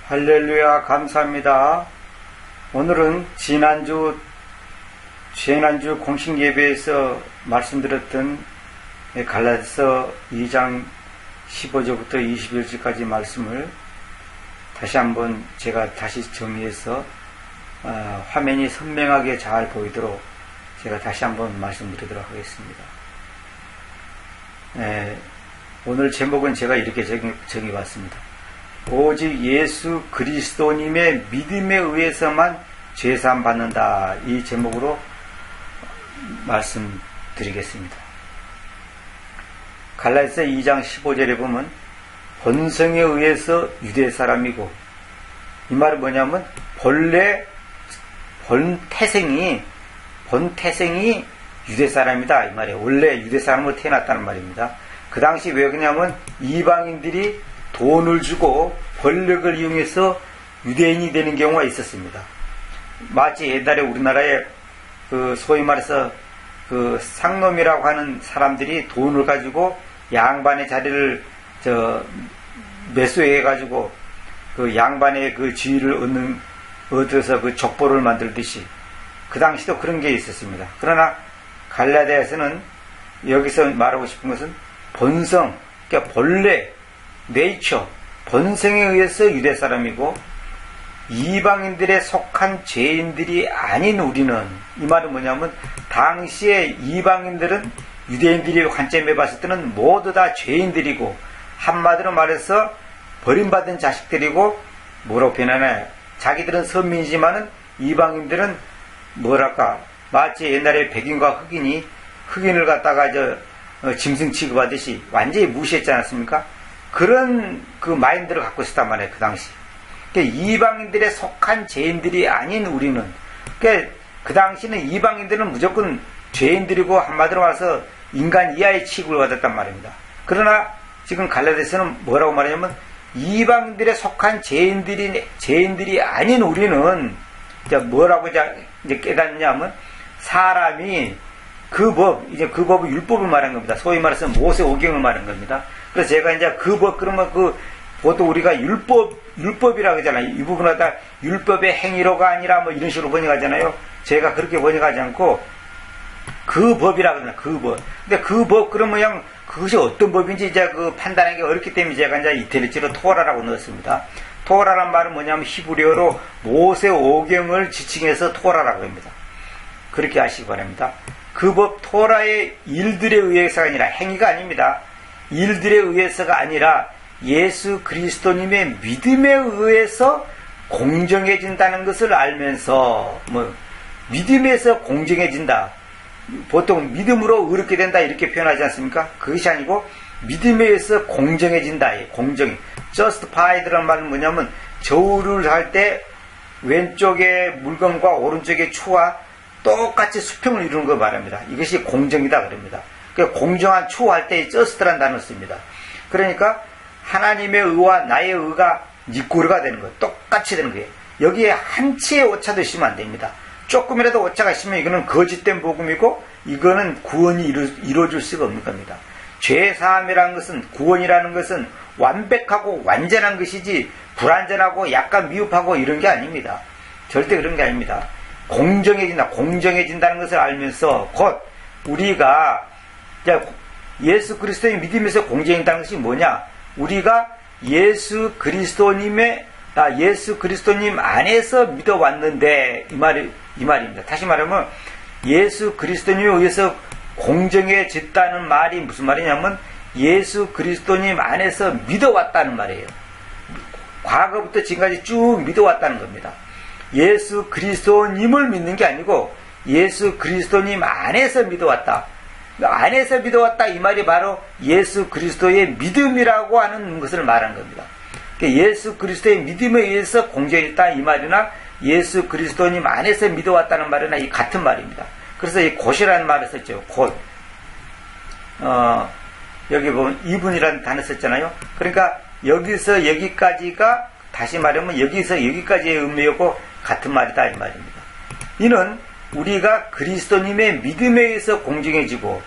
할렐루야, 감사합니다. 오늘은 지난주 공식 예배에서 말씀드렸던 갈라디아서 2장 15절부터 21절까지 말씀을 다시 한번 제가 다시 정리해서 화면이 선명하게 잘 보이도록 제가 다시 한번 말씀드리도록 하겠습니다. 오늘 제목은 제가 이렇게 정해봤습니다. 오직 예수 그리스도님의 믿음에 의해서만 죄사함 받는다. 이 제목으로 말씀드리겠습니다. 갈라디아서 2장 15절에 보면 본성에 의해서 유대 사람이고, 이 말은 뭐냐면 본 태생이 유대 사람이다 이 말이에요. 원래 유대 사람으로 태어났다는 말입니다. 그 당시 왜 그러냐면 이방인들이 돈을 주고 권력을 이용해서 유대인이 되는 경우가 있었습니다. 마치 옛날에 우리나라에 소위 말해서 상놈이라고 하는 사람들이 돈을 가지고 양반의 자리를 매수해 가지고 양반의 지위를 얻어서 족보를 만들듯이 그 당시도 그런 게 있었습니다. 그러나 갈라디아에서는 여기서 말하고 싶은 것은 본성, 그러니까 본래 네이처, 본성에 의해서 유대 사람이고 이방인들에 속한 죄인들이 아닌 우리는, 이 말은 뭐냐면 당시에 이방인들은 유대인들이 관점에 봤을 때는 모두 다 죄인들이고, 한마디로 말해서 버림받은 자식들이고, 뭐라고 표현하나요? 자기들은 선민이지만은 이방인들은 뭐랄까, 마치 옛날에 백인과 흑인을 갖다가 짐승 취급하듯이 완전히 무시했지 않았습니까? 그런 마인드를 갖고 있었단 말이에요, 그 당시. 그러니까 이방인들에 속한 죄인들이 아닌 우리는, 그러니까 그 당시는 이방인들은 무조건 죄인들이고, 한마디로 와서 인간 이하의 취급을 받았단 말입니다. 그러나 지금 갈라디아서는 뭐라고 말하냐면 이방인들에 속한 죄인들이 아닌 우리는 뭐라고 이제 깨닫냐면, 사람이 그 법은 율법을 말한 겁니다. 소위 말해서 모세 오경을 말한 겁니다. 그래서 제가 이제 그러면 보통 우리가 율법이라고 하잖아요. 이 부분을 다 율법의 행위로가 아니라 이런 식으로 번역하잖아요. 제가 그렇게 번역하지 않고 그 법이라고 하잖아요. 그 법. 근데 그 법, 그러면 그것이 어떤 법인지 이제 판단하기 어렵기 때문에 제가 이제 이태리어로 토라라고 넣었습니다. 토라란 말은 뭐냐면 히브리어로 모세 오경을 지칭해서 토라라고 합니다. 그렇게 아시기 바랍니다. 그 법, 토라의 일들에 의해서가 아니라, 행위가 아닙니다. 일들에 의해서가 아니라 예수 그리스도님의 믿음에 의해서 공정해진다는 것을 알면서, 믿음에서 공정해진다. 보통 믿음으로 의롭게 된다 이렇게 표현하지 않습니까? 그것이 아니고 믿음에 의해서 공정해진다. 공정이. justify드라는 말은 뭐냐면 저울을 할 때 왼쪽의 물건과 오른쪽의 추와 똑같이 수평을 이루는 걸 말합니다. 이것이 공정이다 그럽니다. 공정한 추할 때 just라는 단어를 씁니다. 그러니까 하나님의 의와 나의 의가 니꼬르가 되는 거예요. 똑같이 되는 거예요. 여기에 한 치의 오차도 있으면 안 됩니다. 조금이라도 오차가 있으면 이거는 거짓된 복음이고, 이거는 구원이 이루어질 수가 없는 겁니다. 죄사함이라는 것은, 구원이라는 것은 완벽하고 완전한 것이지 불완전하고 약간 미흡하고 이런 게 아닙니다. 절대 그런 게 아닙니다. 공정해진다는 것을 알면서 곧 우리가 예수 그리스도의 믿음에서 공정해진다는 것이 뭐냐? 우리가 예수 그리스도님 안에서 믿어왔는데, 이 말입니다. 다시 말하면 예수 그리스도님에 의해서 공정해졌다는 말이 무슨 말이냐면 예수 그리스도님 안에서 믿어왔다는 말이에요. 과거부터 지금까지 쭉 믿어왔다는 겁니다. 예수 그리스도님을 믿는 게 아니고 예수 그리스도님 안에서 믿어왔다. 안에서 믿어왔다 이 말이 바로 예수 그리스도의 믿음이라고 하는 것을 말한 겁니다. 예수 그리스도의 믿음에 의해서 공정했다 이 말이나 예수 그리스도님 안에서 믿어왔다는 말이나 이 같은 말입니다. 그래서 이 곧이라는 말을 썼죠. 곧. 여기 보면 이분이라는 단어 썼잖아요. 그러니까 여기서 여기까지가, 다시 말하면 여기서 여기까지의 의미였고 같은 말이다 이 말입니다. 이는 우리가 그리스도님의 믿음에 의해서 공정해지고,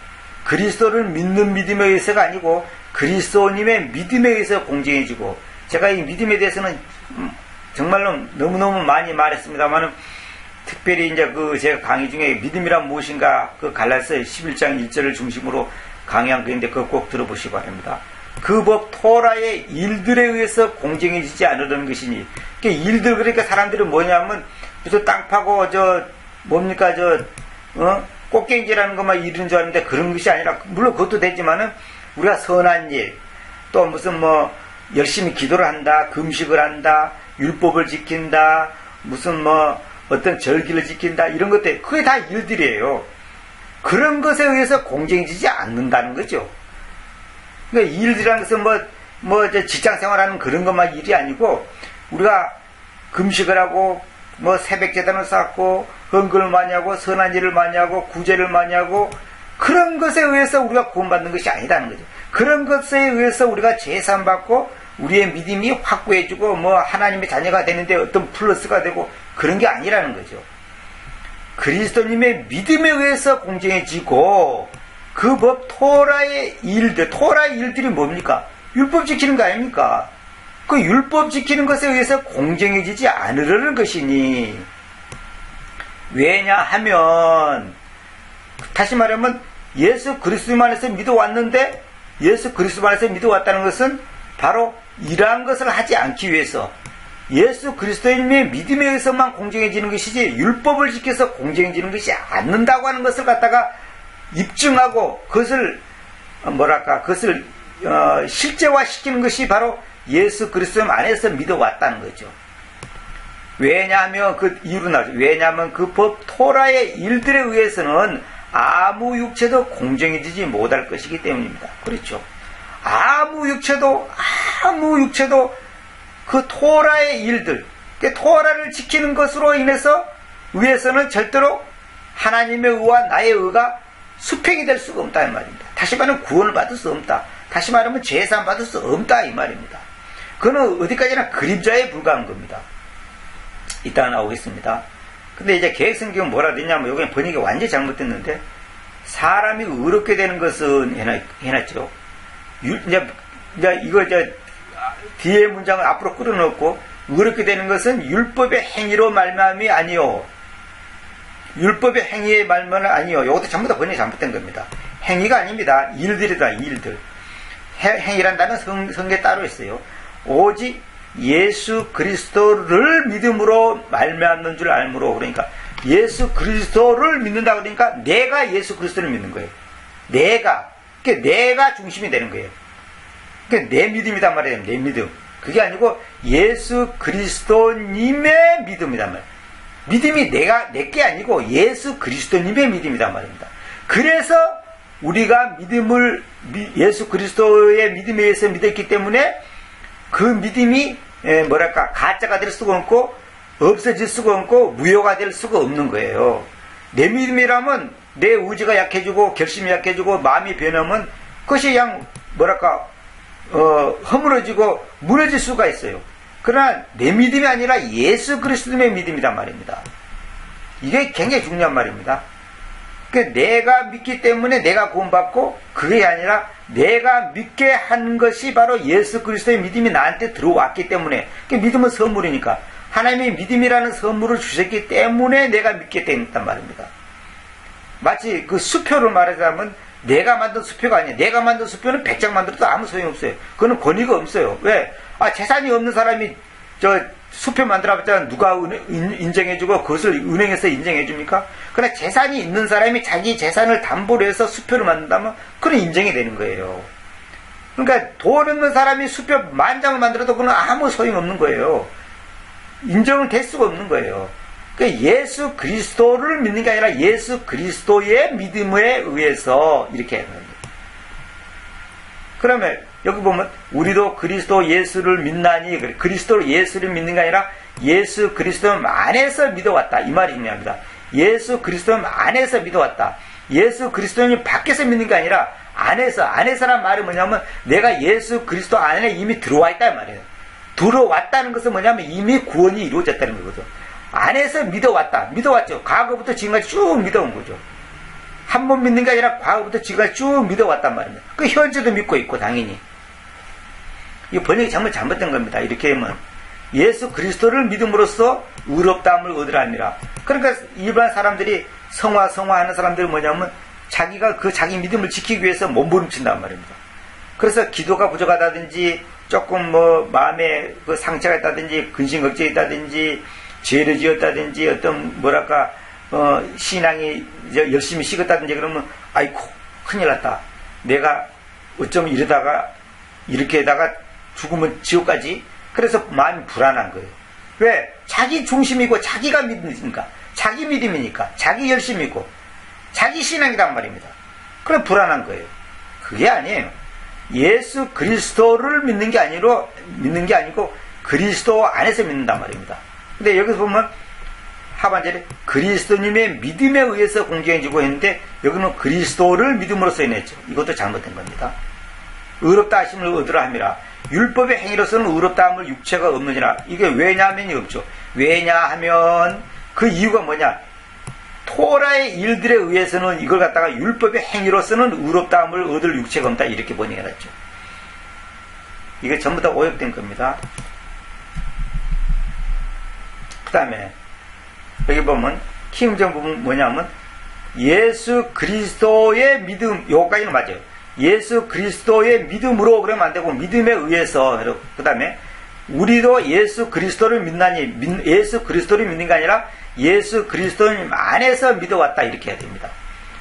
그리스도를 믿는 믿음에 의해서가 아니고 그리스도님의 믿음에 의해서 공정해지고, 제가 이 믿음에 대해서는 정말로 너무너무 많이 말했습니다만은 특별히 이제 제가 강의 중에 믿음이란 무엇인가 갈라디아서 11장 1절을 중심으로 강의한 거인데 그거 꼭 들어보시기 바랍니다. 그 법 토라의 일들에 의해서 공정해지지 않으려는 것이니. 그러니까 일들, 그러니까 사람들은 뭐냐면 무슨 땅 파고 뭡니까 꽃갱지라는 것만 이루는 줄 아는데 그런 것이 아니라, 물론 그것도 되지만은 우리가 선한 일, 또 무슨 열심히 기도를 한다, 금식을 한다, 율법을 지킨다, 무슨 어떤 절기를 지킨다, 이런 것들, 그게 다 일들이에요. 그런 것에 의해서 공정해지지 않는다는 거죠. 그러니까 일이라는 것은 직장 생활하는 그런 것만 일이 아니고, 우리가 금식을 하고, 새벽 제단을 쌓고, 헌금을 많이 하고, 선한 일을 많이 하고, 구제를 많이 하고, 그런 것에 의해서 우리가 구원받는 것이 아니다는 거죠. 그런 것에 의해서 우리가 제사받고, 우리의 믿음이 확고해지고, 하나님의 자녀가 되는데 어떤 플러스가 되고, 그런 게 아니라는 거죠. 그리스도님의 믿음에 의해서 공정해지고, 그 법 토라의 일들이 뭡니까? 율법 지키는 거 아닙니까? 그 율법 지키는 것에 의해서 공정해지지 않으려는 것이니, 왜냐하면, 다시 말하면 예수 그리스도 안에서 믿어왔는데, 예수 그리스도 안에서 믿어왔다는 것은 바로 이러한 것을 하지 않기 위해서, 예수 그리스도님의 믿음에 의해서만 공정해지는 것이지 율법을 지켜서 공정해지는 것이 않는다고 하는 것을 갖다가 입증하고 그것을 실제화시키는 것이 바로 예수 그리스도 안에서 믿어왔다는 거죠. 왜냐하면 그 이유로 나오죠. 왜냐하면 그 법 토라의 일들에 의해서는 아무 육체도 공정해지지 못할 것이기 때문입니다. 그렇죠. 아무 육체도 그 토라의 일들, 그 토라를 지키는 것으로 인해서 위해서는 절대로 하나님의 의와 나의 의가 수평이 될 수가 없다 이 말입니다. 다시 말하면 구원을 받을 수 없다. 다시 말하면 제사를 받을 수 없다 이 말입니다. 그는 어디까지나 그림자에 불과한 겁니다. 이따가 나오겠습니다. 근데 이제 개혁성경은 뭐라 되냐면 여기 번역이 완전히 잘못됐는데, 사람이 의롭게 되는 것은 해놨죠. 이제 이거 뒤에 문장을 앞으로 끌어넣고, 의롭게 되는 것은 율법의 행위로 말미암이 아니요. 율법의 행위의 말면은 아니요. 이것도 전부 다 번역이 잘못된 겁니다. 행위가 아닙니다. 일들이다, 일들. 행위란 단어는 성경에 따로 있어요. 오직 예수 그리스도를 믿음으로 말미암는 줄 알므로. 그러니까 예수 그리스도를 믿는다 그러니까 내가 예수 그리스도를 믿는 거예요. 내가 중심이 되는 거예요. 내 믿음이단 말이에요. 내 믿음. 그게 아니고 예수 그리스도님의 믿음이단 말이에요. 믿음이 내게 아니고 예수 그리스도님의 믿음이란 말입니다. 그래서 우리가 예수 그리스도의 믿음에 의해서 믿었기 때문에 그 믿음이 가짜가 될 수가 없고 없어질 수가 없고 무효가 될 수가 없는 거예요. 내 믿음이라면 내 의지가 약해지고 결심이 약해지고 마음이 변하면 그것이 그냥 허물어지고 무너질 수가 있어요. 그러나 내 믿음이 아니라 예수 그리스도의 믿음이란 말입니다. 이게 굉장히 중요한 말입니다. 내가 믿기 때문에 내가 구원받고, 그게 아니라 내가 믿게 한 것이 바로 예수 그리스도의 믿음이 나한테 들어왔기 때문에. 믿음은 선물이니까 하나님이 믿음이라는 선물을 주셨기 때문에 내가 믿게 된단 말입니다. 마치 그 수표를 말하자면 내가 만든 수표가 아니에요. 내가 만든 수표는 100장 만들어도 아무 소용없어요. 그거는 권위가 없어요. 왜? 재산이 없는 사람이 수표 만들어봤자 누가 인정해주고 그것을 은행에서 인정해줍니까? 그러나 재산이 있는 사람이 자기 재산을 담보로 해서 수표를 만든다면 그건 인정이 되는 거예요. 그러니까 돈 없는 사람이 수표 10,000장을 만들어도 그건 아무 소용없는 거예요. 인정은 될 수가 없는 거예요. 그러니까 예수 그리스도를 믿는 게 아니라 예수 그리스도의 믿음에 의해서 이렇게 하는 거예요. 그러면 여기 보면 우리도 그리스도 예수를 믿나니, 그리스도 예수를 믿는 게 아니라 예수 그리스도 안에서 믿어왔다 이 말이 중요합니다. 예수 그리스도 안에서 믿어왔다. 예수 그리스도님 밖에서 믿는 게 아니라 안에서란 말이 뭐냐면 내가 예수 그리스도 안에 이미 들어와 있다 이 말이에요. 들어왔다는 것은 뭐냐면 이미 구원이 이루어졌다는 거거든. 안에서 믿어왔죠. 과거부터 지금까지 쭉 믿어온 거죠. 한 번 믿는 게 아니라 과거부터 지금까지 쭉 믿어왔단 말입니다. 그 현재도 믿고 있고 당연히. 이 번역이 정말 잘못된 겁니다. 이렇게 하면 예수 그리스도를 믿음으로써 의롭다함을 얻으라 함이라. 그러니까 일반 사람들이 성화 하는 사람들이 뭐냐면 자기가 그 자기 믿음을 지키기 위해서 몸부림친단 말입니다. 그래서 기도가 부족하다든지 조금 뭐 마음에 그 상처가 있다든지 근심 걱정이 있다든지 죄를 지었다든지 어떤 뭐랄까 신앙이 이제 열심히 식었다든지 그러면 아이고 큰일 났다. 내가 어쩌면 이렇게다가 죽으면 지옥까지. 그래서 마음이 불안한 거예요. 왜? 자기 중심이고 자기가 믿으니까, 자기 믿음이니까, 자기 열심이고 자기 신앙이란 말입니다. 그래 불안한 거예요. 그게 아니에요. 예수 그리스도를 믿는 게 아니고 그리스도 안에서 믿는단 말입니다. 근데 여기서 보면 하반절에 그리스도님의 믿음에 의해서 공정해지고 했는데 여기는 그리스도를 믿음으로써 인했죠. 이것도 잘못된 겁니다. 의롭다 하심을 얻으라 함이라. 율법의 행위로서는 의롭다함을 육체가 없느니라. 이게 왜냐하면이 없죠. 왜냐하면 그 이유가 뭐냐? 토라의 일들에 의해서는 이걸 갖다가 율법의 행위로서는 의롭다함을 얻을 육체가 없다 이렇게 번역해놨죠. 이게 전부 다 오역된 겁니다. 그 다음에 여기 보면 킹정 부분 뭐냐면 예수 그리스도의 믿음, 요거까지는 맞아요. 예수 그리스도의 믿음으로 그러면 안 되고 믿음에 의해서. 그 다음에 우리도 예수 그리스도를 믿나니, 예수 그리스도를 믿는 게 아니라 예수 그리스도님 안에서 믿어왔다 이렇게 해야 됩니다.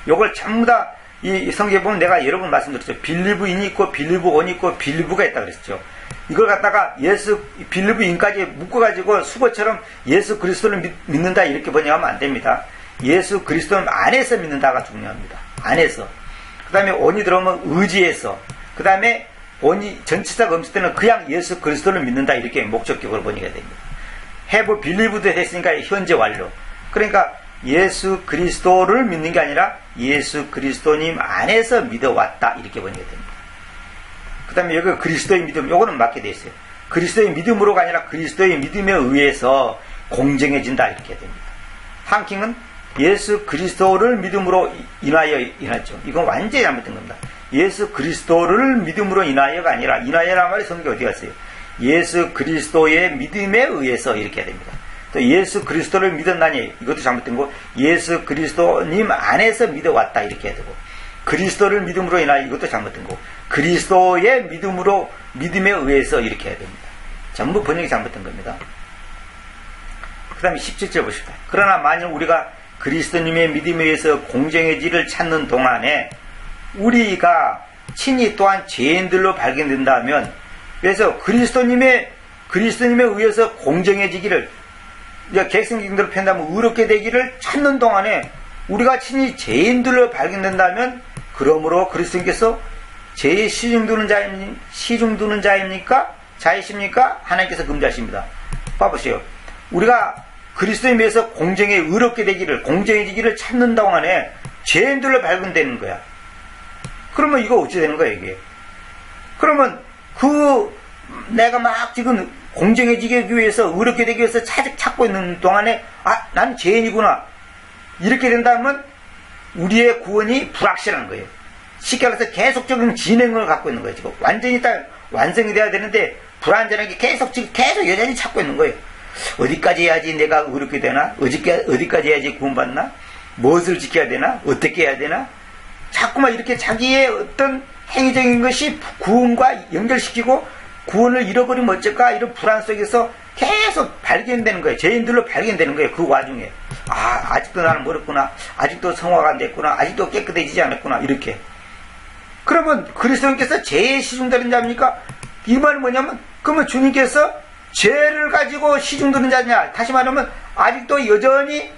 요걸 전부 다 이 성경에 보면 내가 여러 번 말씀드렸죠. 빌리브인이 있고 빌리브온이 있고 빌리브가 있다 그랬죠. 이걸 갖다가 빌리브인까지 묶어가지고 수거처럼 예수 그리스도를 믿는다 이렇게 번역하면 안 됩니다. 예수 그리스도님 안에서 믿는다가 중요합니다. 안에서. 그 다음에 온이 들어오면 의지에서. 그 다음에 온이 전치사가 없을 때는 그냥 예수 그리스도를 믿는다 이렇게 목적격으로 번역해야 됩니다. have believed 했으니까 현재 완료. 그러니까 예수 그리스도를 믿는 게 아니라 예수 그리스도님 안에서 믿어왔다 이렇게 번역해야 됩니다. 그 다음에 여기 그리스도의 믿음, 요거는 맞게 돼 있어요. 그리스도의 믿음으로가 아니라 그리스도의 믿음에 의해서 공정해진다 이렇게 해야 됩니다. 한킹은 예수 그리스도를 믿음으로 인하여 인하죠. 이건 완전히 잘못된 겁니다. 예수 그리스도를 믿음으로 인하여가 아니라, 인하여란 말이 성경에 어디 갔어요? 예수 그리스도의 믿음에 의해서 이렇게 해야 됩니다. 또 예수 그리스도를 믿었나니, 이것도 잘못된 거. 예수 그리스도님 안에서 믿어왔다 이렇게 해야 되고, 그리스도를 믿음으로 인하여, 이것도 잘못된 거. 그리스도의 믿음에 의해서 이렇게 해야 됩니다. 전부 번역이 잘못된 겁니다. 그 다음에 17절 보십시다. 그러나 만일 우리가 그리스도님의 믿음에 의해서 공정해지를 찾는 동안에 우리가 친히 또한 죄인들로 발견된다면, 그래서 그리스도님에 의해서 공정해지기를, 객성경대로 표현하면 의롭게 되기를 찾는 동안에 우리가 친히 죄인들로 발견된다면, 그러므로 그리스도님께서 죄에 시중두는 자입니까? 자이십니까? 하나님께서 금지하십니다. 봐보세요. 우리가 그리스도에 의해서 의롭게 되기를, 공정해지기를 찾는 동안에 죄인들로 발견되는 거야. 그러면 이거 어찌 되는 거야, 이게? 그러면 내가 막 지금 공정해지기 위해서, 의롭게 되기 위해서 찾고 있는 동안에, 난 죄인이구나. 이렇게 된다면 우리의 구원이 불확실한 거예요. 쉽게 말해서 계속적인 진행을 갖고 있는 거예요, 지금. 완전히 딱 완성이 돼야 되는데, 불완전하게 계속 여전히 찾고 있는 거예요. 어디까지 해야지 내가 의롭게 되나? 어디까지 해야지 구원받나? 무엇을 지켜야 되나? 어떻게 해야 되나? 자꾸만 이렇게 자기의 어떤 행위적인 것이 구원과 연결시키고 구원을 잃어버리면 어쩔까? 이런 불안 속에서 계속 발견되는 거예요. 죄인들로 발견되는 거예요. 그 와중에. 아직도 나는 멀었구나. 아직도 성화가 안 됐구나. 아직도 깨끗해지지 않았구나. 이렇게. 그러면 그리스도님께서 죄의 시중되는 자입니까? 이 말은 뭐냐면, 그러면 주님께서 죄를 가지고 시중드는 자냐? 다시 말하면 아직도 여전히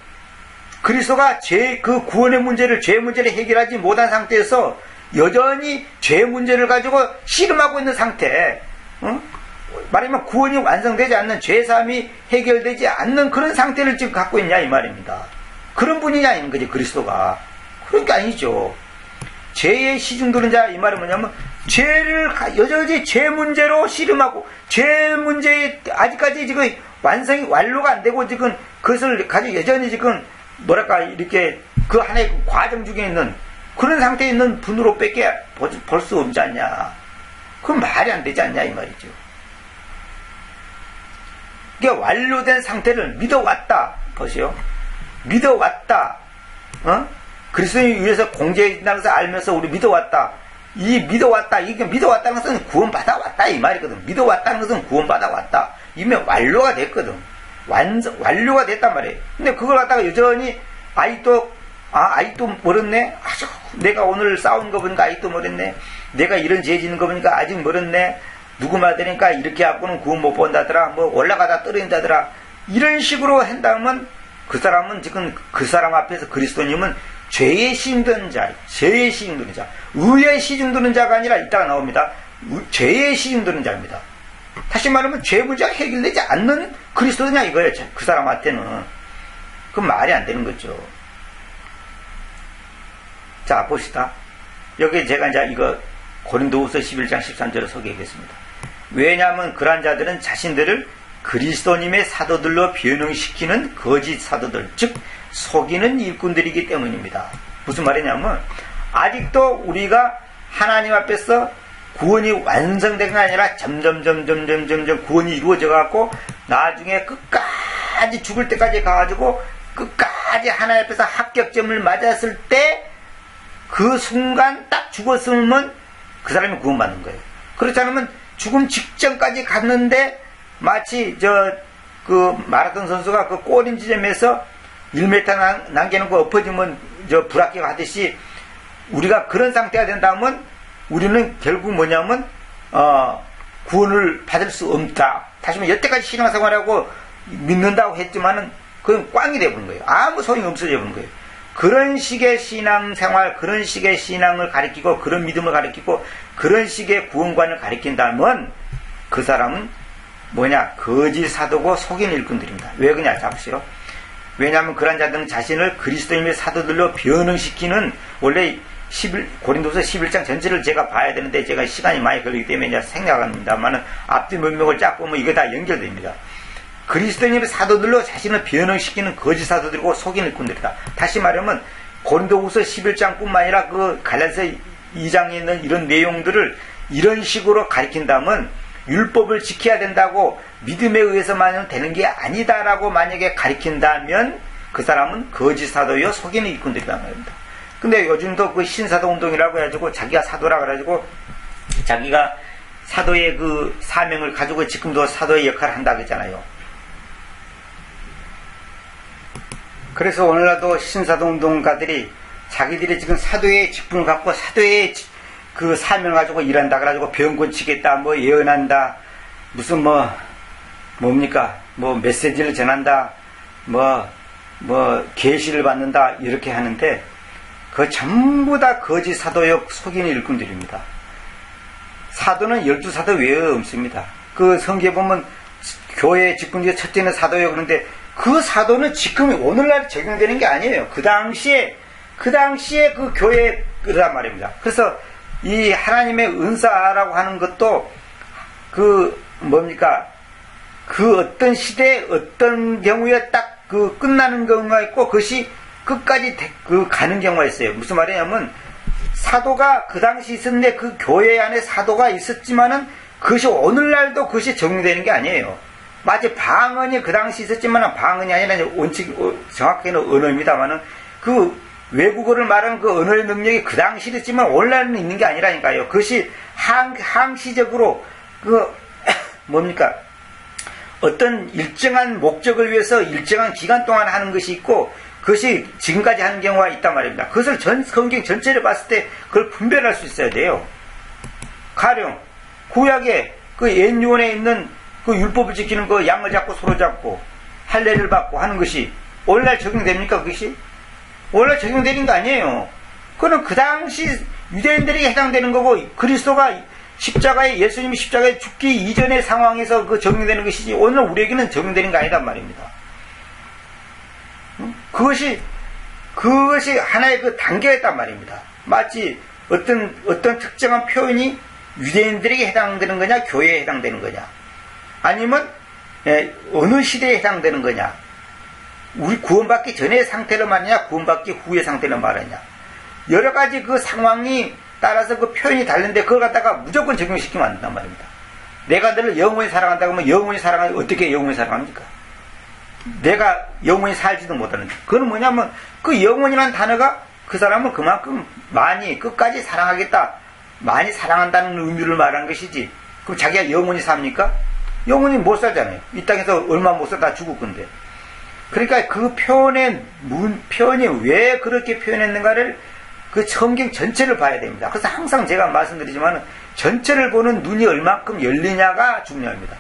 그리스도가 그 구원의 문제를, 죄 문제를 해결하지 못한 상태에서 여전히 죄 문제를 가지고 씨름하고 있는 상태. 말하면 구원이 완성되지 않는, 죄사함이 해결되지 않는 그런 상태를 지금 갖고 있냐 이 말입니다. 그런 분이냐 아닌 거지 그리스도가. 그런 게 아니죠. 죄의 시중드는 자 이 말은 뭐냐면, 여전히 죄 문제로 씨름하고, 죄 문제에 아직까지 지금 완료가 안 되고 지금 그것을 가지고 여전히 지금 이렇게 그 하나의 과정 중에 있는 그런 상태에 있는 분으로 밖에 볼 수 없지 않냐. 그건 말이 안 되지 않냐 이 말이죠. 이게 완료된 상태를 믿어왔다. 보시오. 믿어왔다. 그리스도인을 위해서 공제해진다는 것을 알면서 우리 믿어왔다. 이 믿어왔다. 이게 믿어왔다는 것은 구원받아왔다. 이 말이거든. 믿어왔다는 것은 구원받아왔다. 이미 완료가 됐거든. 완료가 됐단 말이에요. 근데 그걸 갖다가 여전히 아직도 멀었네? 아주 내가 오늘 싸운 거 보니까 아직도 멀었네? 내가 이런 죄 짓는 거 보니까 아직 멀었네? 누구 말들으니까 이렇게 하고는 구원 못 본다더라? 뭐 올라가다 떨어진다더라? 이런 식으로 한다면 그 사람은 지금 그 사람 앞에서 그리스도님은 죄의 시중드는 자, 죄의 시중드는 자, 의의 시중드는 자가 아니라 이따가 나옵니다. 죄의 시중드는 자입니다. 다시 말하면 죄 문제가 해결되지 않는 그리스도냐 이거예요. 그 사람한테는. 그건 말이 안 되는 거죠. 자, 봅시다. 여기 제가 이제 이거 고린도후서 11장 13절을 소개하겠습니다. 왜냐하면 그러한 자들은 자신들을 그리스도님의 사도들로 변형시키는 거짓 사도들, 즉 속이는 일꾼들이기 때문입니다. 무슨 말이냐면 아직도 우리가 하나님 앞에서 구원이 완성된 게 아니라 점점 구원이 이루어져 갖고 나중에 끝까지 죽을 때까지 가가지고 끝까지 하나님 앞에서 합격점을 맞았을 때 그 순간 딱 죽었으면 그 사람이 구원받는 거예요. 그렇지 않으면 죽음 직전까지 갔는데 마치 그 마라톤 선수가 그 꼬린 지점에서 1m 남겨놓고 엎어지면 불합격 하듯이 우리가 그런 상태가 된다면 우리는 결국 뭐냐면 구원을 받을 수 없다. 다시 말해 여태까지 신앙생활하고 믿는다고 했지만은 그건 꽝이 되어버린 거예요. 아무 소용이 없어져 버린 거예요. 그런 식의 신앙생활, 그런 식의 신앙을 가리키고 그런 믿음을 가리키고 그런 식의 구원관을 가리킨다면 그 사람은 뭐냐? 거짓 사도고 속인 일꾼들입니다. 왜 그러냐? 잡으시오. 왜냐하면 그런 자들은 자신을 그리스도님의 사도들로 변형시키는 원래 고린도서 11장 전체를 제가 봐야 되는데 제가 시간이 많이 걸리기 때문에 이제 생략합니다만은 앞뒤 문맥을 쫙 보면 이게 다 연결됩니다. 그리스도님의 사도들로 자신을 변형시키는 거짓 사도들이고 속인 일꾼들이다. 다시 말하면 고린도후서 11장뿐만 아니라 그 갈라디아서 2장에 있는 이런 내용들을 이런 식으로 가리킨다면 율법을 지켜야 된다고 믿음에 의해서만 되는 게 아니다라고 만약에 가리킨다면 그 사람은 거짓 사도요 속이는 일꾼들이란 말입니다. 근데 요즘도 그 신사도 운동이라고 해가지고 자기가 사도라 그래가지고 자기가 사도의 그 사명을 가지고 지금도 사도의 역할을 한다고 했잖아요. 그래서 오늘날도 신사도 운동가들이 자기들이 지금 사도의 직분을 갖고 사도의 그 사명을 가지고 일한다 그래가지고 병권 치겠다 뭐 예언한다 무슨 뭡니까 메시지를 전한다 뭐 계시를 받는다 이렇게 하는데 그 전부 다 거짓 사도역 속이는 일꾼들입니다. 사도는 12사도 외에 없습니다. 그 성경에 보면 교회 직분 중에 첫째는 사도예요. 그런데 그 사도는 지금 오늘날 적용되는 게 아니에요. 그 당시에 그 교회란 말입니다. 그래서 이 하나님의 은사라고 하는 것도 그 어떤 시대에 어떤 경우에 딱 그 끝나는 경우가 있고 그것이 끝까지 가는 경우가 있어요. 무슨 말이냐면 사도가 그 당시 있었는데 그 교회 안에 사도가 있었지만은 그것이 오늘날도 그것이 적용되는 게 아니에요. 마치 방언이 그 당시 있었지만 방언이 아니라 원칙 정확하게는 언어입니다만은 그 외국어를 말하는 그 언어의 능력이 그 당시도 있지만 오늘날은 있는 게 아니라니까요. 그것이 항시적으로 어떤 일정한 목적을 위해서 일정한 기간 동안 하는 것이 있고 그것이 지금까지 하는 경우가 있단 말입니다. 그것을 성경 전체를 봤을 때 그걸 분별할 수 있어야 돼요. 가령 구약에 그 옛유언에 있는 그 율법을 지키는 그 양을 잡고 소로 잡고 할례를 받고 하는 것이 오늘날 적용됩니까? 그것이? 오늘날 적용되는 거 아니에요. 그거는 그 당시 유대인들에게 해당되는 거고 그리스도가 예수님이 십자가에 죽기 이전의 상황에서 그 적용되는 것이지 오늘 우리에게는 적용되는 거 아니란 말입니다. 그것이 하나의 그 단계가 있단 말입니다. 마치 어떤 특정한 표현이 유대인들에게 해당되는 거냐, 교회에 해당되는 거냐, 아니면 어느 시대에 해당되는 거냐, 우리 구원받기 전의 상태를 말하냐, 구원받기 후의 상태를 말하냐, 여러 가지 그 상황이 따라서 그 표현이 다른데 그걸 갖다가 무조건 적용시키면 안 된단 말입니다. 내가 너를 영원히 사랑한다고 하면 영원히 사랑하면 어떻게 영원히 사랑합니까? 내가 영원히 살지도 못하는데. 그건 뭐냐면 그 영원이라는 단어가 그 사람은 그만큼 많이 끝까지 사랑하겠다, 많이 사랑한다는 의미를 말하는 것이지. 그럼 자기가 영원히 삽니까? 영원히 못 살잖아요. 이 땅에서 얼마 못 살다 죽을 건데. 그러니까 그 표현이 왜 그렇게 표현했는가를 그 성경 전체를 봐야 됩니다. 그래서 항상 제가 말씀드리지만 전체를 보는 눈이 얼마큼 열리냐가 중요합니다.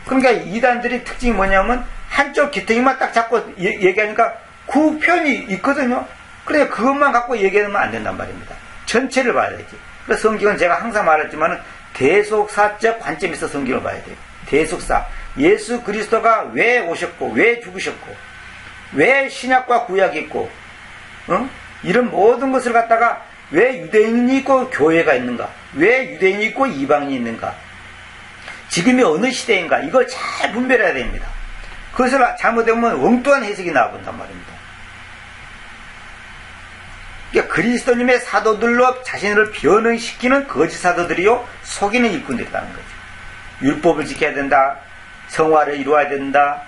그러니까 이단들의 특징이 뭐냐면 한쪽 기퉁이만 딱 잡고 얘기하니까 그 표현이 있거든요. 그러니까 그것만 갖고 얘기하면 안 된단 말입니다. 전체를 봐야 되지. 그래서 성경은 제가 항상 말했지만 대속사적 관점에서 성경을 봐야 돼요. 대속사. 예수 그리스도가 왜 오셨고, 왜 죽으셨고, 왜 신약과 구약이 있고, 이런 모든 것을 갖다가 왜 유대인이 있고 교회가 있는가, 왜 유대인이 있고 이방인이 있는가, 지금이 어느 시대인가, 이걸 잘 분별해야 됩니다. 그것을 잘못하면 엉뚱한 해석이 나와본단 말입니다. 그러니까 그리스도님의 사도들로 자신을 변형시키는 거짓 사도들이요, 속이는 일꾼들이라는 거죠. 율법을 지켜야 된다, 성화를 이루어야 된다,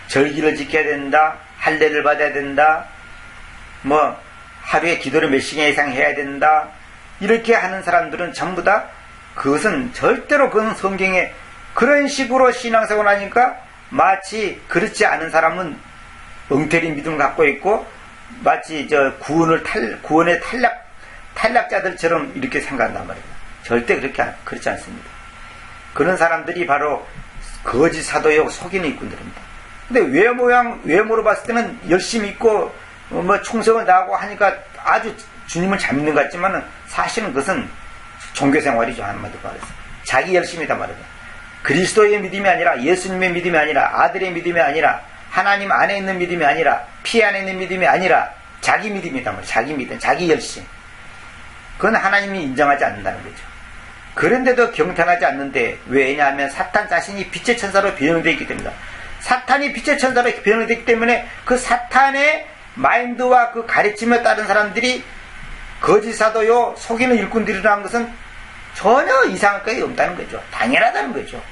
절기를 지켜야 된다, 할례를 받아야 된다, 하루에 기도를 몇 시간 이상 해야 된다, 이렇게 하는 사람들은 전부 다 그것은 절대로 그건 성경에 그런 식으로 신앙생활을 하니까 마치 그렇지 않은 사람은 엉터리 믿음을 갖고 있고 마치 구원의 탈락자들처럼 이렇게 생각한단 말입니다. 절대 그렇지 않습니다. 그런 사람들이 바로 거짓 사도요, 속이는 일꾼들입니다. 근데 외모로 봤을 때는 열심히 있고 충성을 다하고 하니까 아주 주님을 잘 믿는 것 같지만 사실은 그것은 종교생활이죠. 한마디로 말해서 자기 열심이다 말이다. 그리스도의 믿음이 아니라, 예수님의 믿음이 아니라, 아들의 믿음이 아니라, 하나님 안에 있는 믿음이 아니라, 피 안에 있는 믿음이 아니라 자기 믿음이다 말이야. 자기 믿음, 자기 열심. 그건 하나님이 인정하지 않는다는 거죠. 그런데도 경탄하지 않는데, 왜냐하면 사탄 자신이 빛의 천사로 변형되어 있기 때문이다. 사탄이 빛의 천사로 변형되어 있기 때문에 그 사탄의 마인드와 그 가르침에 따른 사람들이 거짓 사도요, 속이는 일꾼들이라는 것은 전혀 이상할 것이 없다는 거죠. 당연하다는 거죠.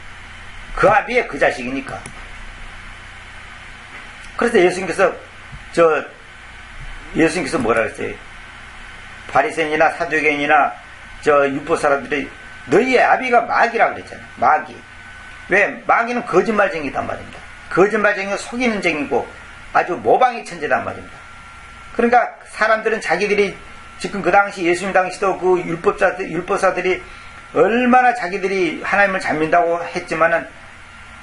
그 아비의 그 자식이니까. 그래서 예수님께서 뭐라 그랬어요? 바리새인이나 사두개인이나 율법 사람들이 너희의 아비가 마귀라고 그랬잖아요. 마귀. 왜? 마귀는 거짓말쟁이단 말입니다. 거짓말쟁이고 속이는 쟁이고 아주 모방의 천재단 말입니다. 그러니까 사람들은 자기들이 지금 그 당시 예수님 당시도 그 율법사들이 얼마나 자기들이 하나님을 잘 믿는다고 했지만은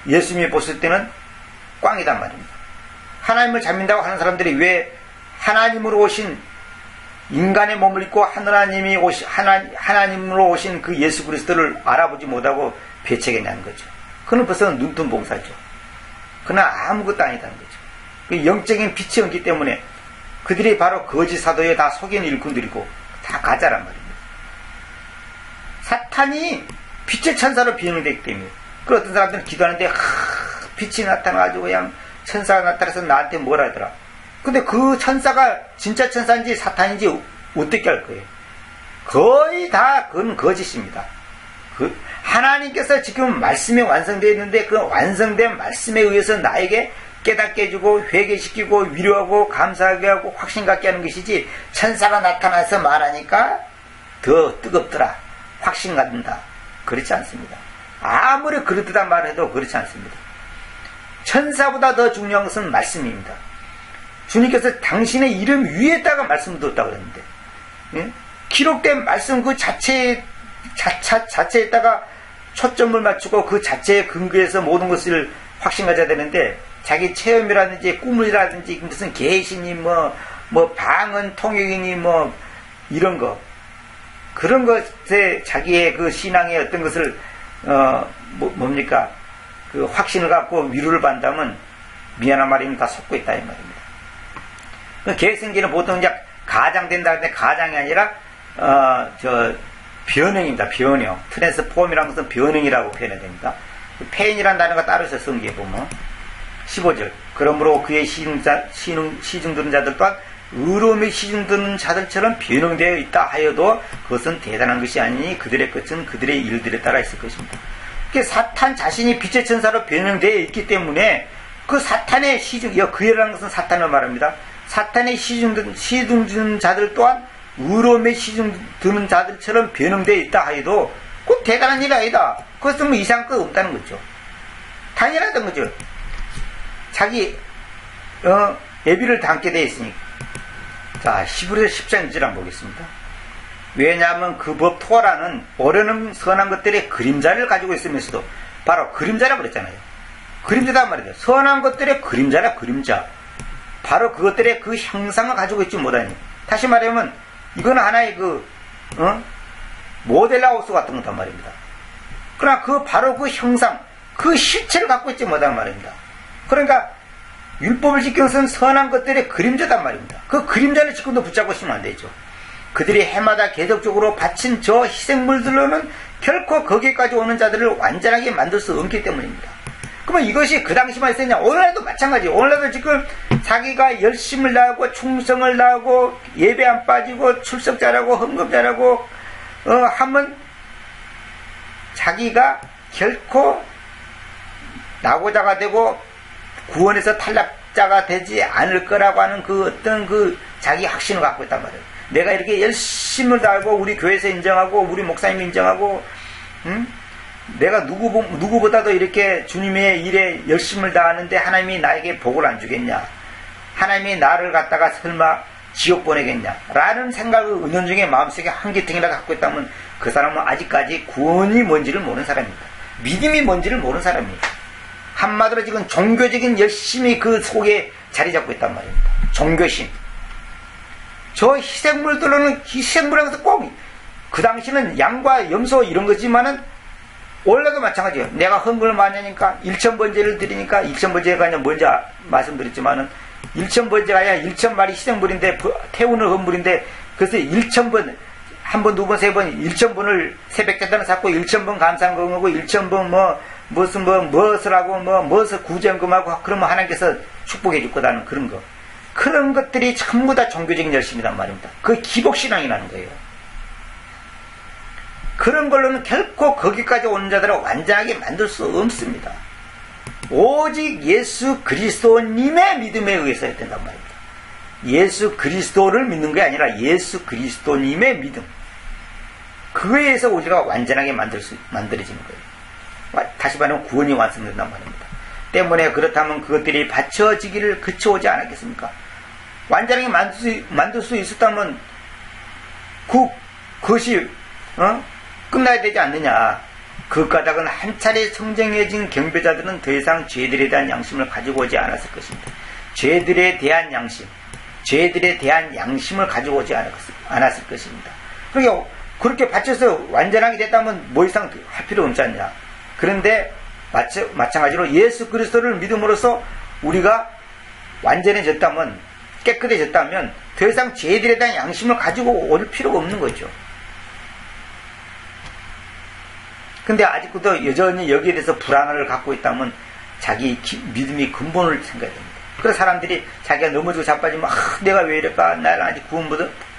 예수님이 보실 때는 꽝이단 말입니다. 하나님을 잘 믿는다고 하는 사람들이 왜 하나님으로 오신 인간의 몸을 입고 하나님으로 오신 그 예수 그리스도를 알아보지 못하고 배척했냐는 거죠. 그는 벌써 눈뜬 봉사죠. 그러나 아무것도 아니다는 거죠. 그 영적인 빛이 없기 때문에 그들이 바로 거짓 사도에 다 속이는 일꾼들이고 다 가짜란 말입니다. 사탄이 빛의 천사로 변형되기 때문에 그 어떤 사람들은 기도하는데 빛이 나타나가지고 그냥 천사가 나타나서 나한테 뭐라 하더라. 근데 그 천사가 진짜 천사인지 사탄인지 어떻게 할 거예요? 거의 다 그건 거짓입니다. 하나님께서 지금 말씀이 완성되어 있는데 그 완성된 말씀에 의해서 나에게 깨닫게 해주고 회개시키고 위로하고 감사하게 하고 확신 갖게 하는 것이지, 천사가 나타나서 말하니까 더 뜨겁더라, 확신 갖는다, 그렇지 않습니다. 아무리 그렇다 말해도 그렇지 않습니다. 천사보다 더 중요한 것은 말씀입니다. 주님께서 당신의 이름 위에다가 말씀을 뒀다고 그랬는데, 예? 기록된 말씀 그 자체에다가 초점을 맞추고 그 자체에 근거해서 모든 것을 확신 가져야 되는데, 자기 체험이라든지 꿈이라든지 무슨 계시니 방언 통역이니 이런 거, 그런 것에 자기의 그 신앙의 어떤 것을 뭡니까 그 확신을 갖고 위로를 받다면 미안한 말입니다. 다 속고 있다 이 말입니다. 그 계승기는 보통 이제 가장된다 하는데 가장이 아니라 변형입니다. 변형. 트랜스폼이라는 것은 변형이라고 표현해야 됩니다. 페인이라는 단어가 따로 있어요. 성경에 보면 15절. 그러므로 그의 시중드는 자들 또한 의로움의 시중드는 자들처럼 변형되어 있다 하여도 그것은 대단한 것이 아니니 그들의 끝은 그들의 일들에 따라 있을 것입니다. 그 사탄 자신이 빛의 천사로 변형되어 있기 때문에 그 사탄의 그이라는 것은 사탄을 말합니다. 사탄의 시중 자들 또한 의로움에 시중 드는 자들처럼 변형되어 있다 하여도 그 대단한 일이 아니다. 그것은 뭐 이상한 거 없다는 거죠. 당연하다는 거죠. 자기 예비를 담게 되어 있으니까. 자, 히브리서 10장 1절 한번 보겠습니다. 왜냐하면 그 법 토라는 오래는 선한 것들의 그림자를 가지고 있으면서도 바로 그림자라 그랬잖아요. 그림자단 말이죠. 선한 것들의 그림자라 그림자. 바로 그것들의 그 형상을 가지고 있지 못하니. 다시 말하면 이건 하나의 모델하우스 같은 거단 말입니다. 그러나 바로 그 형상, 그 실체를 갖고 있지 못하는 말입니다. 그러니까 율법을 지키는 것은 선한 것들의 그림자단 말입니다. 그 그림자를 지금도 붙잡고 있으면 안 되죠. 그들이 해마다 계속적으로 바친 저 희생물들로는 결코 거기까지 오는 자들을 완전하게 만들 수 없기 때문입니다. 그러면 이것이 그 당시만 있었냐? 오늘날도 마찬가지예요. 오늘날도 지금 자기가 열심을 다하고 충성을 다하고 예배 안 빠지고 출석 잘하고 헌금 잘하고 하면 자기가 결코 낙오자가 되고 구원에서 탈락자가 되지 않을 거라고 하는 그 어떤 그 자기 확신을 갖고 있단 말이에요. 내가 이렇게 열심을 다하고 우리 교회에서 인정하고 우리 목사님 인정하고 내가 누구보다도 이렇게 주님의 일에 열심을 다하는데 하나님이 나에게 복을 안 주겠냐? 하나님이 나를 갖다가 설마 지옥 보내겠냐? 라는 생각을 은연중에 마음속에 한기통이라도 갖고 있다면 그 사람은 아직까지 구원이 뭔지를 모르는 사람입니다. 믿음이 뭔지를 모르는 사람입니다. 한마디로 지금 종교적인 열심이 그 속에 자리 잡고 있단 말입니다. 종교심. 저 희생물들로는 희생물이라는 것은 꼭 그 당시는 양과 염소 이런 거지만은 원래도 마찬가지예요. 내가 헌금을 많이 하니까 1000번제를 드리니까 1000번제가 아니라 먼저 말씀드렸지만은 1000번제가 아니라 1000마리 희생물인데 태우는 헌물인데 그래서 1000번 한 번, 두 번, 세 번, 1000번을 새벽제단을 쌓고 1000번 감상금하고 1000번 무엇을 하고 무엇을 구제금하고 그러면 하나님께서 축복해 줄 거다는 그런 거. 그런 것들이 전부 다 종교적인 열심이란 말입니다. 그게 기복신앙이라는 거예요. 그런 걸로는 결코 거기까지 오는 자들을 완전하게 만들 수 없습니다. 오직 예수 그리스도님의 믿음에 의해서 해야 된단 말입니다. 예수 그리스도를 믿는 게 아니라 예수 그리스도님의 믿음. 그에 의해서 우리가 완전하게 만들어지는 거예요. 다시 말하면 구원이 완성된단 말입니다. 때문에 그렇다면 그것들이 받쳐지기를 그쳐오지 않았겠습니까? 완전하게 만들 수 있었다면 그것이 끝나야 되지 않느냐. 그 까닭은 한 차례 성정해진 경배자들은 더 이상 죄들에 대한 양심을 가지고 오지 않았을 것입니다. 죄들에 대한 양심을 가지고 오지 않았을 것입니다. 그렇게 바쳐서 완전하게 됐다면 뭐 이상 할 필요 없지 않냐. 그런데 마찬가지로 예수 그리스도를 믿음으로써 우리가 완전해졌다면, 깨끗해졌다면 더 이상 죄들에 대한 양심을 가지고 올 필요가 없는 거죠. 근데 아직도 여전히 여기에 대해서 불안을 갖고 있다면 자기 믿음이 근본을 생각해야 됩니다. 그래서 사람들이 자기가 넘어지고 자빠지면 내가 왜 이럴까? 나는 아직 구원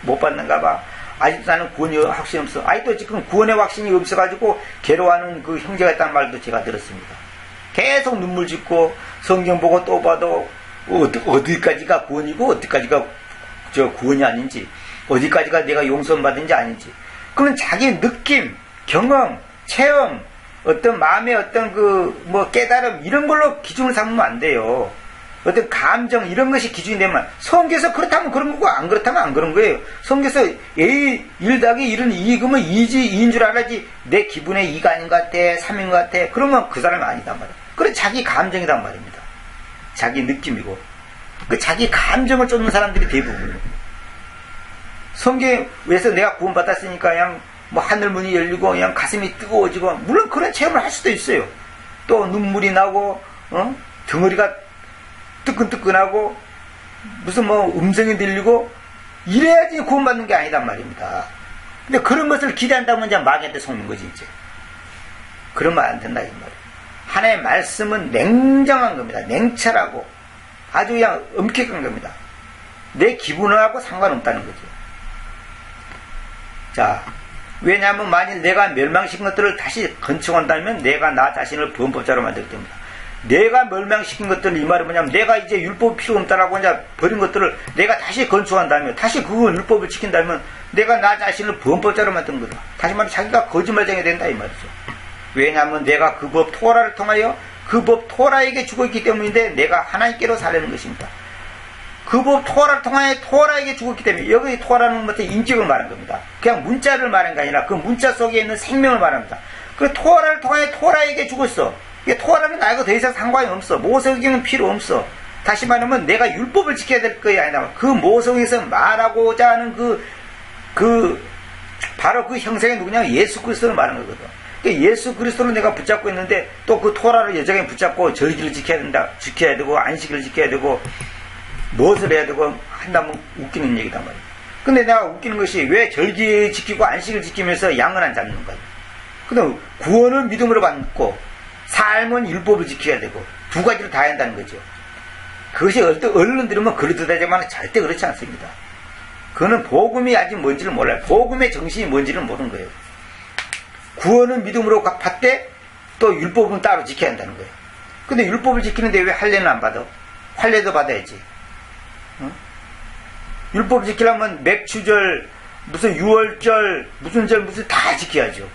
못 받는가 봐. 아직도 나는 구원이 확신이 없어. 아직도 지금 구원의 확신이 없어가지고 괴로워하는 그 형제가 있다는 말도 제가 들었습니다. 계속 눈물 짓고 성경 보고 또 봐도 어디까지가 구원이고 어디까지가 구원이 아닌지, 어디까지가 내가 용서 받은지 아닌지. 그건 자기 느낌, 경험, 체험, 어떤 마음의 어떤 깨달음 이런 걸로 기준을 삼으면 안 돼요. 어떤 감정 이런 것이 기준이 되면 성경에서 그렇다면 그런 거고 안 그렇다면 안 그런 거예요. 성경에서 A 1 더하기 1은 2이면 2인 줄 알아야지 내 기분에 2가 아닌 것 같아 3인 것 같아 그러면 그 사람이 아니단 말이에요. 그래 자기 감정이란 말입니다. 자기 느낌이고 그 자기 감정을 쫓는 사람들이 대부분이에요. 성경에서 내가 구원받았으니까 그냥 하늘 문이 열리고 그냥 가슴이 뜨거워지고 물론 그런 체험을 할 수도 있어요. 또 눈물이 나고 덩어리가 뜨끈뜨끈하고 무슨 음성이 들리고 이래야지 구원받는 게 아니단 말입니다. 근데 그런 것을 기대한다면 이제 마귀한테 속는 거지 이제. 그러면 안 된다 이 말이에요. 하나님의 말씀은 냉정한 겁니다. 냉철하고 아주 그냥 엄격한 겁니다. 내 기분하고 상관없다는 거죠. 자, 왜냐하면 만일 내가 멸망시킨 것들을 다시 건축한다면 내가 나 자신을 범법자로 만들기 때문이다. 내가 멸망시킨 것들, 이 말은 뭐냐면 내가 이제 율법이 필요 없다라고 이제 버린 것들을 내가 다시 건축한다면, 다시 그 율법을 지킨다면 내가 나 자신을 범법자로 만든 거다. 다시 말해 자기가 거짓말쟁이 된다 이 말이죠. 왜냐하면 내가 그 법 토라를 통하여 그 법 토라에게 죽었기 때문인데 내가 하나님께로 살려는 것입니다. 그 법 토라를 통하여 토라에게 죽었기 때문에, 여기 토라는 것은 인격을 말한 겁니다. 그냥 문자를 말한 게 아니라 그 문자 속에 있는 생명을 말합니다. 그 토라를 통하여 토라에게 죽었어. 토라는 나하고 더 이상 상관이 없어. 모세오경은 필요 없어. 다시 말하면 내가 율법을 지켜야 될 거야 아니라 그 모세오경에서 말하고자 하는 바로 그 형상이 누구냐? 예수 그리스도를 말하는 거거든. 그러니까 예수 그리스도를 내가 붙잡고 있는데 또 그 토라를 여전히 붙잡고 절기를 지켜야 되고 안식일을 지켜야 되고 무엇을 해야 되고 한다면 웃기는 얘기단 말이야. 근데 내가 웃기는 것이 왜 절기 지키고 안식을 지키면서 양을 안 잡는 거야? 근데 구원을 믿음으로 받고 삶은 율법을 지켜야 되고 두 가지를 다 한다는 거죠. 그것이 얼른 들으면 그렇다지만 절대 그렇지 않습니다. 그거는 복음이 아직 뭔지를 몰라요. 복음의 정신이 뭔지를 모르는 거예요. 구원은 믿음으로 받되 또 율법은 따로 지켜야 한다는 거예요. 근데 율법을 지키는데 왜 할례는 안 받아? 할례도 받아야지. 어? 율법 지키려면 맥추절, 무슨 유월절, 무슨 절, 무슨 다 지켜야죠.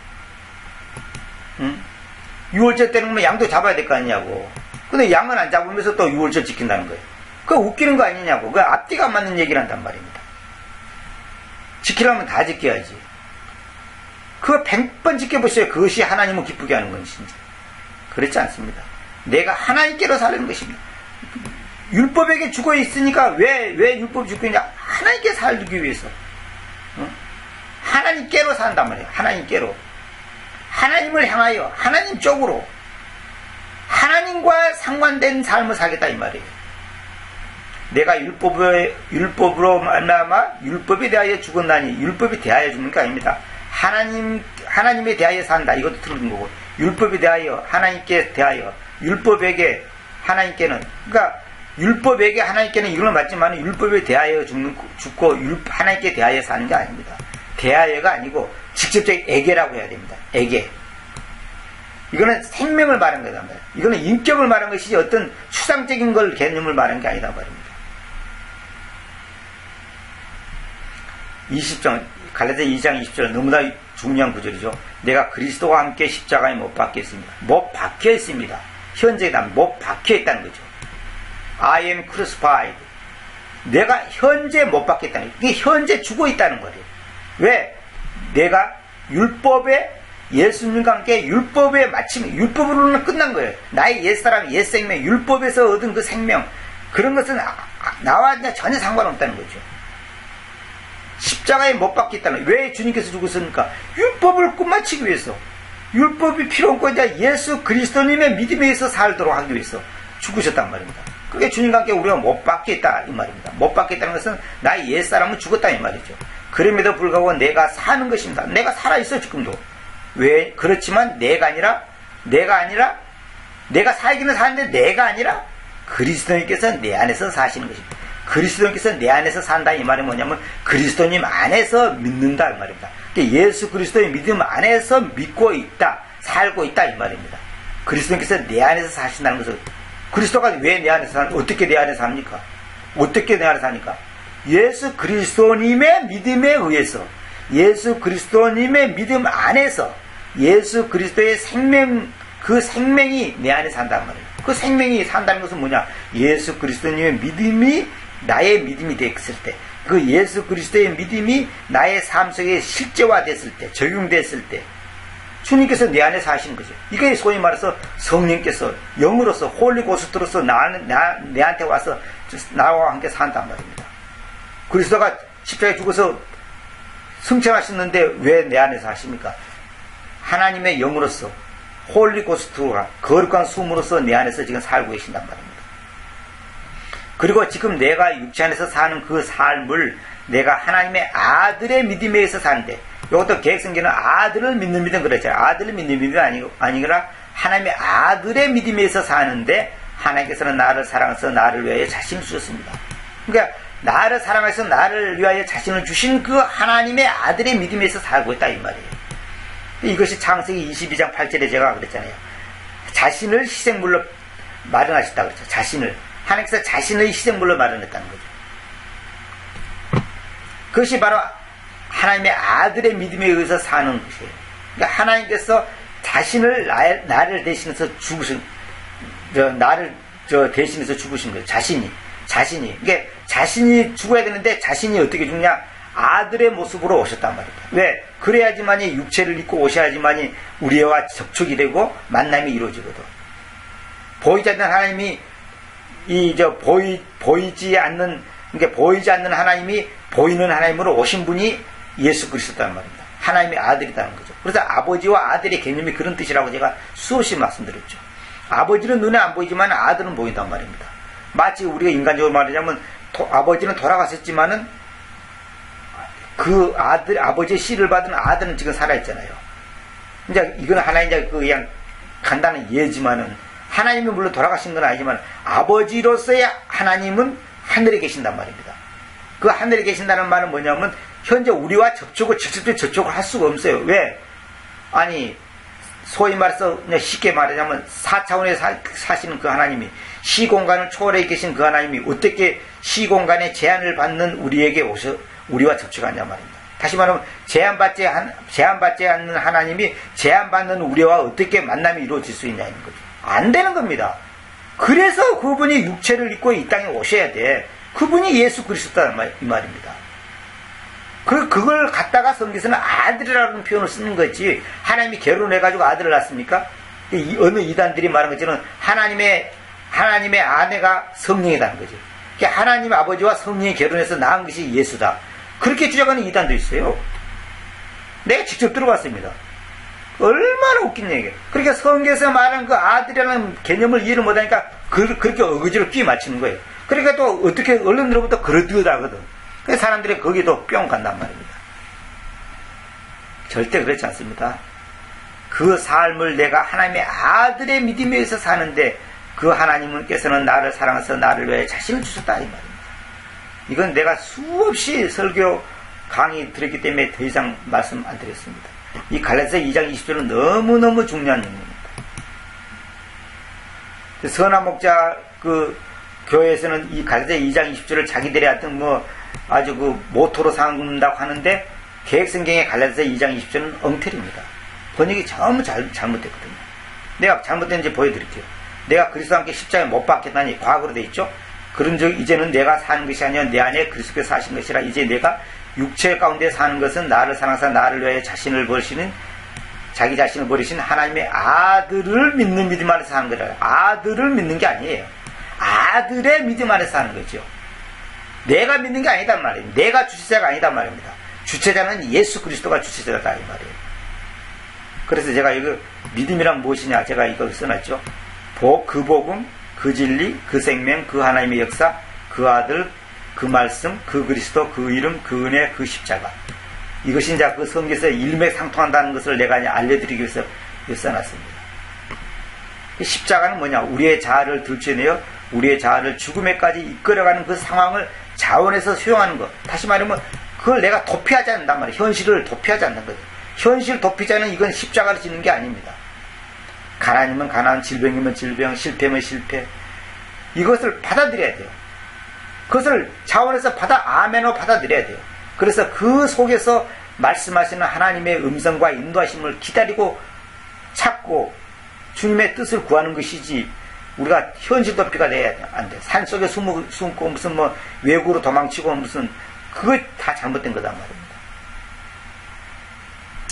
응? 유월절 때는 뭐 양도 잡아야 될 거 아니냐고. 근데 양은 안 잡으면서 또 유월절 지킨다는 거예요. 그거 웃기는 거 아니냐고. 그 앞뒤가 안 맞는 얘기를 한단 말입니다. 지키려면 다 지켜야지. 그거 100번 지켜보세요. 그것이 하나님을 기쁘게 하는 것인지. 그렇지 않습니다. 내가 하나님께로 사는 것입니다. 율법에게 죽어 있으니까 왜 율법 죽고 있냐? 하나님께 살기 위해서. 하나님께로 산단 말이에요. 하나님께로. 하나님을 향하여 하나님 쪽으로 하나님과 상관된 삶을 살겠다 이 말이에요. 내가 율법으로 말미암아 율법에 대하여 죽었나니 율법에 대하여 죽는 게 아닙니다. 하나님에 대하여 산다 이것도 틀린 거고, 율법에 대하여 하나님께 대하여 율법에게 하나님께는, 그러니까 율법에게 하나님께는 이건 맞지만 율법에 대하여 죽고 하나님께 대하여 사는 게 아닙니다. 대하여가 아니고 직접적인 애계라고 해야 됩니다. 애계. 이거는 생명을 말하는 거단 말이에요. 이거는 인격을 말하는 것이지 어떤 추상적인 걸 개념을 말하는 게 아니다 말입니다. 20장, 갈라디아 2장 20절 너무나 중요한 구절이죠. 내가 그리스도와 함께 십자가에 못 박혔습니다. 못 박혀 있습니다. 현재다 못 박혀 있다는 거죠. I am crucified. 내가 현재 못 박혔다는 거예요. 이게 현재 죽어 있다는 거예요. 왜? 내가 율법에 예수님과 함께 율법에 마침 율법으로는 끝난 거예요. 나의 옛사람 옛생명 율법에서 얻은 그 생명, 그런 것은 나와 전혀 상관없다는 거죠. 십자가에 못 박혔다는 거예요. 왜 주님께서 죽으셨습니까? 율법을 끝마치기 위해서. 율법이 필요 없고 이제 예수 그리스도님의 믿음에 의해서 살도록 하기 위해서 죽으셨단 말입니다. 그게 주님과 함께 우리가 못 박혔다 이 말입니다. 못 박혔다는 것은 나의 옛사람은 죽었다 이 말이죠. 그럼에도 불구하고 내가 사는 것입니다. 내가 살아있어 지금도. 왜? 그렇지만 내가 아니라 내가 살기는 사는데 내가 아니라 그리스도님께서 내 안에서 사시는 것입니다. 그리스도님께서 내 안에서 산다 이 말이 뭐냐면 그리스도님 안에서 믿는다 이 말입니다. 예수 그리스도의 믿음 안에서 믿고 있다, 살고 있다 이 말입니다. 그리스도님께서 내 안에서 사신다는 것은, 그리스도가 왜 내 안에서 사는, 어떻게 내 안에서 삽니까? 어떻게 내 안에서 사니까? 예수 그리스도님의 믿음에 의해서, 예수 그리스도님의 믿음 안에서 예수 그리스도의 생명, 그 생명이 내 안에 산단 말이에요. 그 생명이 산다는 것은 뭐냐? 예수 그리스도님의 믿음이 나의 믿음이 됐을 때, 그 예수 그리스도의 믿음이 나의 삶 속에 실제화됐을 때, 적용됐을 때 주님께서 내 안에 사시는 거죠. 이게 소위 말해서 성령께서 영으로서 홀리고스트로서 내한테 와서 나와 함께 산단 말입니다. 그리스도가 십자가에 죽어서 승천하셨는데 왜 내 안에서 하십니까? 하나님의 영으로서 홀리고스트가 거룩한 숨으로서 내 안에서 지금 살고 계신단 말입니다. 그리고 지금 내가 육체 안에서 사는 그 삶을 내가 하나님의 아들의 믿음에 의해서 사는데, 이것도 계획성경은 아들을 믿는 믿음 그러죠. 아들을 믿는 믿음이 아니라 하나님의 아들의 믿음에 의해서 사는데, 하나님께서는 나를 사랑해서 나를 위하여 자신을 주셨습니다. 그러니까 나를 사랑해서 나를 위하여 자신을 주신 그 하나님의 아들의 믿음에 의해서 살고 있다 이 말이에요. 이것이 창세기 22장 8절에 제가 그랬잖아요. 자신을 희생물로 마련하셨다고 그랬죠. 자신을. 하나님께서 자신의 희생물로 마련했다는 거죠. 그것이 바로 하나님의 아들의 믿음에 의해서 사는 것이에요. 그러니까 하나님께서 자신을 나를 대신해서 죽으신, 나를 대신해서 죽으신 거예요. 자신이. 그러니까 자신이 죽어야 되는데 자신이 어떻게 죽냐? 아들의 모습으로 오셨단 말입니다. 왜? 그래야지만이 육체를 입고 오셔야지만이 우리와 접촉이 되고 만남이 이루어지거든. 보이지 않는 하나님이 보이지 않는, 그러니까 보이지 않는 하나님이 보이는 하나님으로 오신 분이 예수 그리스도란 말입니다. 하나님의 아들이라는 거죠. 그래서 아버지와 아들의 개념이 그런 뜻이라고 제가 수없이 말씀드렸죠. 아버지는 눈에 안 보이지만 아들은 보인단 말입니다. 마치 우리가 인간적으로 말하자면 아버지는 돌아가셨지만은 그 아버지의 씨를 받은 아들은 지금 살아있잖아요. 이제 이건 하나의 이제 그냥 간단한 예지만은 하나님이 물론 돌아가신 건 아니지만 아버지로서의 하나님은 하늘에 계신단 말입니다. 그 하늘에 계신다는 말은 뭐냐면 현재 우리와 직접적인 접촉을 할 수가 없어요. 왜? 아니 소위 말해서 그냥 쉽게 말하자면 4차원에 사시는 그 하나님이 시공간을 초월해 계신 그 하나님이 어떻게 시공간에 제한을 받는 우리에게 오셔 우리와 접촉하냐 말입니다. 다시 말하면 제한받지 않는 하나님이 제한받는 우리와 어떻게 만남이 이루어질 수 있냐는 거죠. 안 되는 겁니다. 그래서 그분이 육체를 입고 이 땅에 오셔야 돼. 그분이 예수 그리스도다 이 말입니다. 그걸 갖다가 성경에서는 아들이라는 표현을 쓰는 거지. 하나님이 결혼해가지고 아들을 낳습니까? 어느 이단들이 말한 것처럼 하나님의 아내가 성령이라는 거죠. 하나님 아버지와 성령이 결혼해서 낳은 것이 예수다. 그렇게 주장하는 이단도 있어요. 내가 직접 들어봤습니다. 얼마나 웃긴 얘기예요. 그러니까 성경에서 말한 그 아들이라는 개념을 이해를 못하니까 그렇게 어거지로 끼 맞추는 거예요. 그러니까 또 어떻게 언론으로부터 그러듯하거든. 그래서 사람들이 거기도 뿅 간단 말입니다. 절대 그렇지 않습니다. 그 삶을 내가 하나님의 아들의 믿음에 의해서 사는데 그 하나님께서는 나를 사랑해서 나를 위해 자신을 주셨다 이 말입니다. 이건 내가 수없이 설교 강의 들었기 때문에 더 이상 말씀 안 드렸습니다. 이 갈라디아서 2장 20절은 너무너무 중요한 내용입니다. 선한 목자 그 교회에서는 이 갈라디아 2장 20절을 자기들의 하여튼 아주 그 모토로 삼는다고 하는데 개혁성경의 갈라디아서 2장 20절은 엉터리입니다. 번역이 전부 잘못됐거든요. 내가 잘못된지 보여드릴게요. 내가 그리스도와 함께 십자가에 못 박혔다니 과거로 돼 있죠. 그런즉 이제는 내가 사는 것이 아니라 내 안에 그리스도께서 사신 것이라. 이제 내가 육체 가운데 사는 것은 나를 사랑하사 나를 위하여 자기 자신을 버리신 하나님의 아들을 믿는 믿음 안에서 사는 거라. 아들을 믿는 게 아니에요. 아들의 믿음 안에서 사는 거죠. 내가 믿는 게 아니단 말이에요. 내가 주체자가 아니단 말입니다. 주체자는 예수 그리스도가 주체자다 이 말이에요. 그래서 제가 이거 믿음이란 무엇이냐 제가 이거 써놨죠. 그 복음, 그 진리, 그 생명, 그 하나님의 역사, 그 아들, 그 말씀, 그 그리스도, 그 이름, 그 은혜, 그 십자가. 이것이 이제 그 성경에서 일맥상통한다는 것을 내가 알려드리기 위해서 써놨습니다. 십자가는 뭐냐? 우리의 자아를 들춰내어 우리의 자아를 죽음에까지 이끌어가는 그 상황을 자원해서 수용하는 것. 다시 말하면 그걸 내가 도피하지 않는단 말이에요. 현실을 도피하지 않는 거죠. 현실 도피자는 이건 십자가를 짓는 게 아닙니다. 가난이면 가난, 질병이면 질병, 실패면 실패. 이것을 받아들여야 돼요. 그것을 자원해서 아멘으로 받아들여야 돼요. 그래서 그 속에서 말씀하시는 하나님의 음성과 인도하심을 기다리고 찾고 주님의 뜻을 구하는 것이지 우리가 현실 도피가 돼야 안 돼. 산속에 숨고 무슨 외국으로 도망치고 무슨 그거 다 잘못된 거단 말입니다.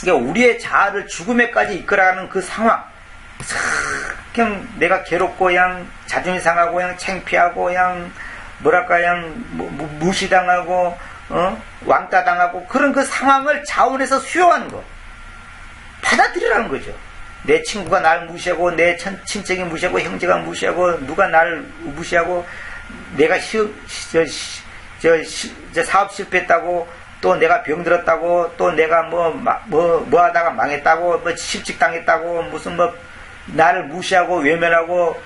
그러니까 우리의 자아를 죽음에까지 이끌어가는 그 상황 그냥 내가 괴롭고 그냥 자존심 상하고 그냥 창피하고 그냥 뭐랄까 그냥 무시당하고 왕따당하고 그런 그 상황을 자원해서 수용하는 거 받아들이라는 거죠. 내 친구가 나를 무시하고 내 친척이 무시하고 형제가 무시하고 누가 나를 무시하고 내가 사업 실패했다고 또 내가 병들었다고 또 내가 뭐 하다가 망했다고 실직당했다고 무슨 나를 무시하고 외면하고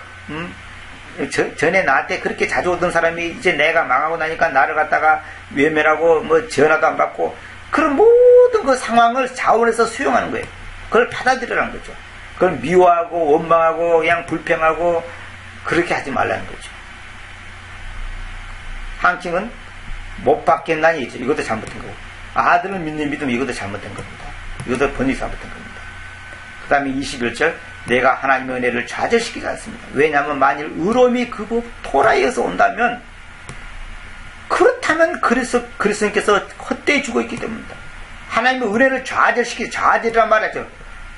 전에 나한테 그렇게 자주 오던 사람이 이제 내가 망하고 나니까 나를 갖다가 외면하고 전화도 안 받고 그런 모든 그 상황을 자원해서 수용하는 거예요. 그걸 받아들이라는 거죠. 그걸 미워하고 원망하고 그냥 불평하고 그렇게 하지 말라는 거죠. 한킹은 못 받겠나니 있죠. 이것도 잘못된 거고, 아들을 믿는 믿음, 이것도 잘못된 겁니다. 이것도 번역이 잘못된 겁니다. 그 다음에 21절, 내가 하나님의 은혜를 좌절시키지 않습니다. 왜냐하면 만일 의로움이 그 법 토라에서 온다면, 그렇다면 그리스도께서 헛되이 죽어 있기 때문입니다. 하나님의 은혜를 좌절시키지, 좌절이란 말이죠.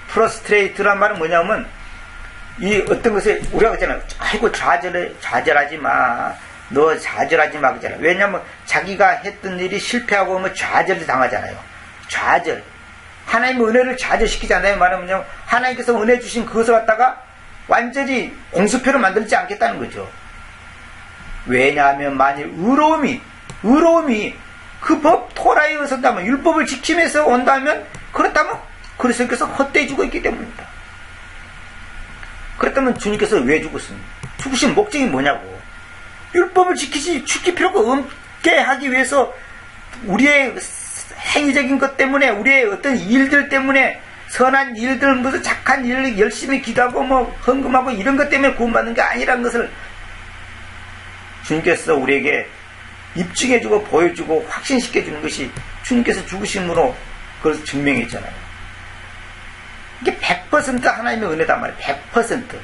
프러스트레이트란 말은 뭐냐면, 이 어떤 것에 우리가 그랬잖아요. 아이고 좌절하지 마. 너 좌절하지 마 그러잖아요. 왜냐하면 자기가 했던 일이 실패하고 오면 좌절을 당하잖아요. 좌절. 하나님의 은혜를 좌절시키잖아요. 말하면 하나님께서 은혜 주신 그것을 갖다가 완전히 공수표로 만들지 않겠다는 거죠. 왜냐하면 만일 의로움이 그 법 토라에 의선다면, 율법을 지키면서 온다면, 그렇다면 그리스도께서 헛되이 죽어 있기 때문입니다. 그렇다면 주님께서 왜 죽었습니까? 죽으신 목적이 뭐냐고. 율법을 지킬 필요가 없게 하기 위해서, 우리의 행위적인 것 때문에, 우리의 어떤 일들 때문에, 선한 일들, 무슨 착한 일, 열심히 기도하고 헌금하고 이런 것 때문에 구원받는 게 아니라는 것을 주님께서 우리에게 입증해주고 보여주고 확신시켜주는 것이 주님께서 죽으심으로 그것을 증명했잖아요. 이게 100% 하나님의 은혜단 말이에요. 100%.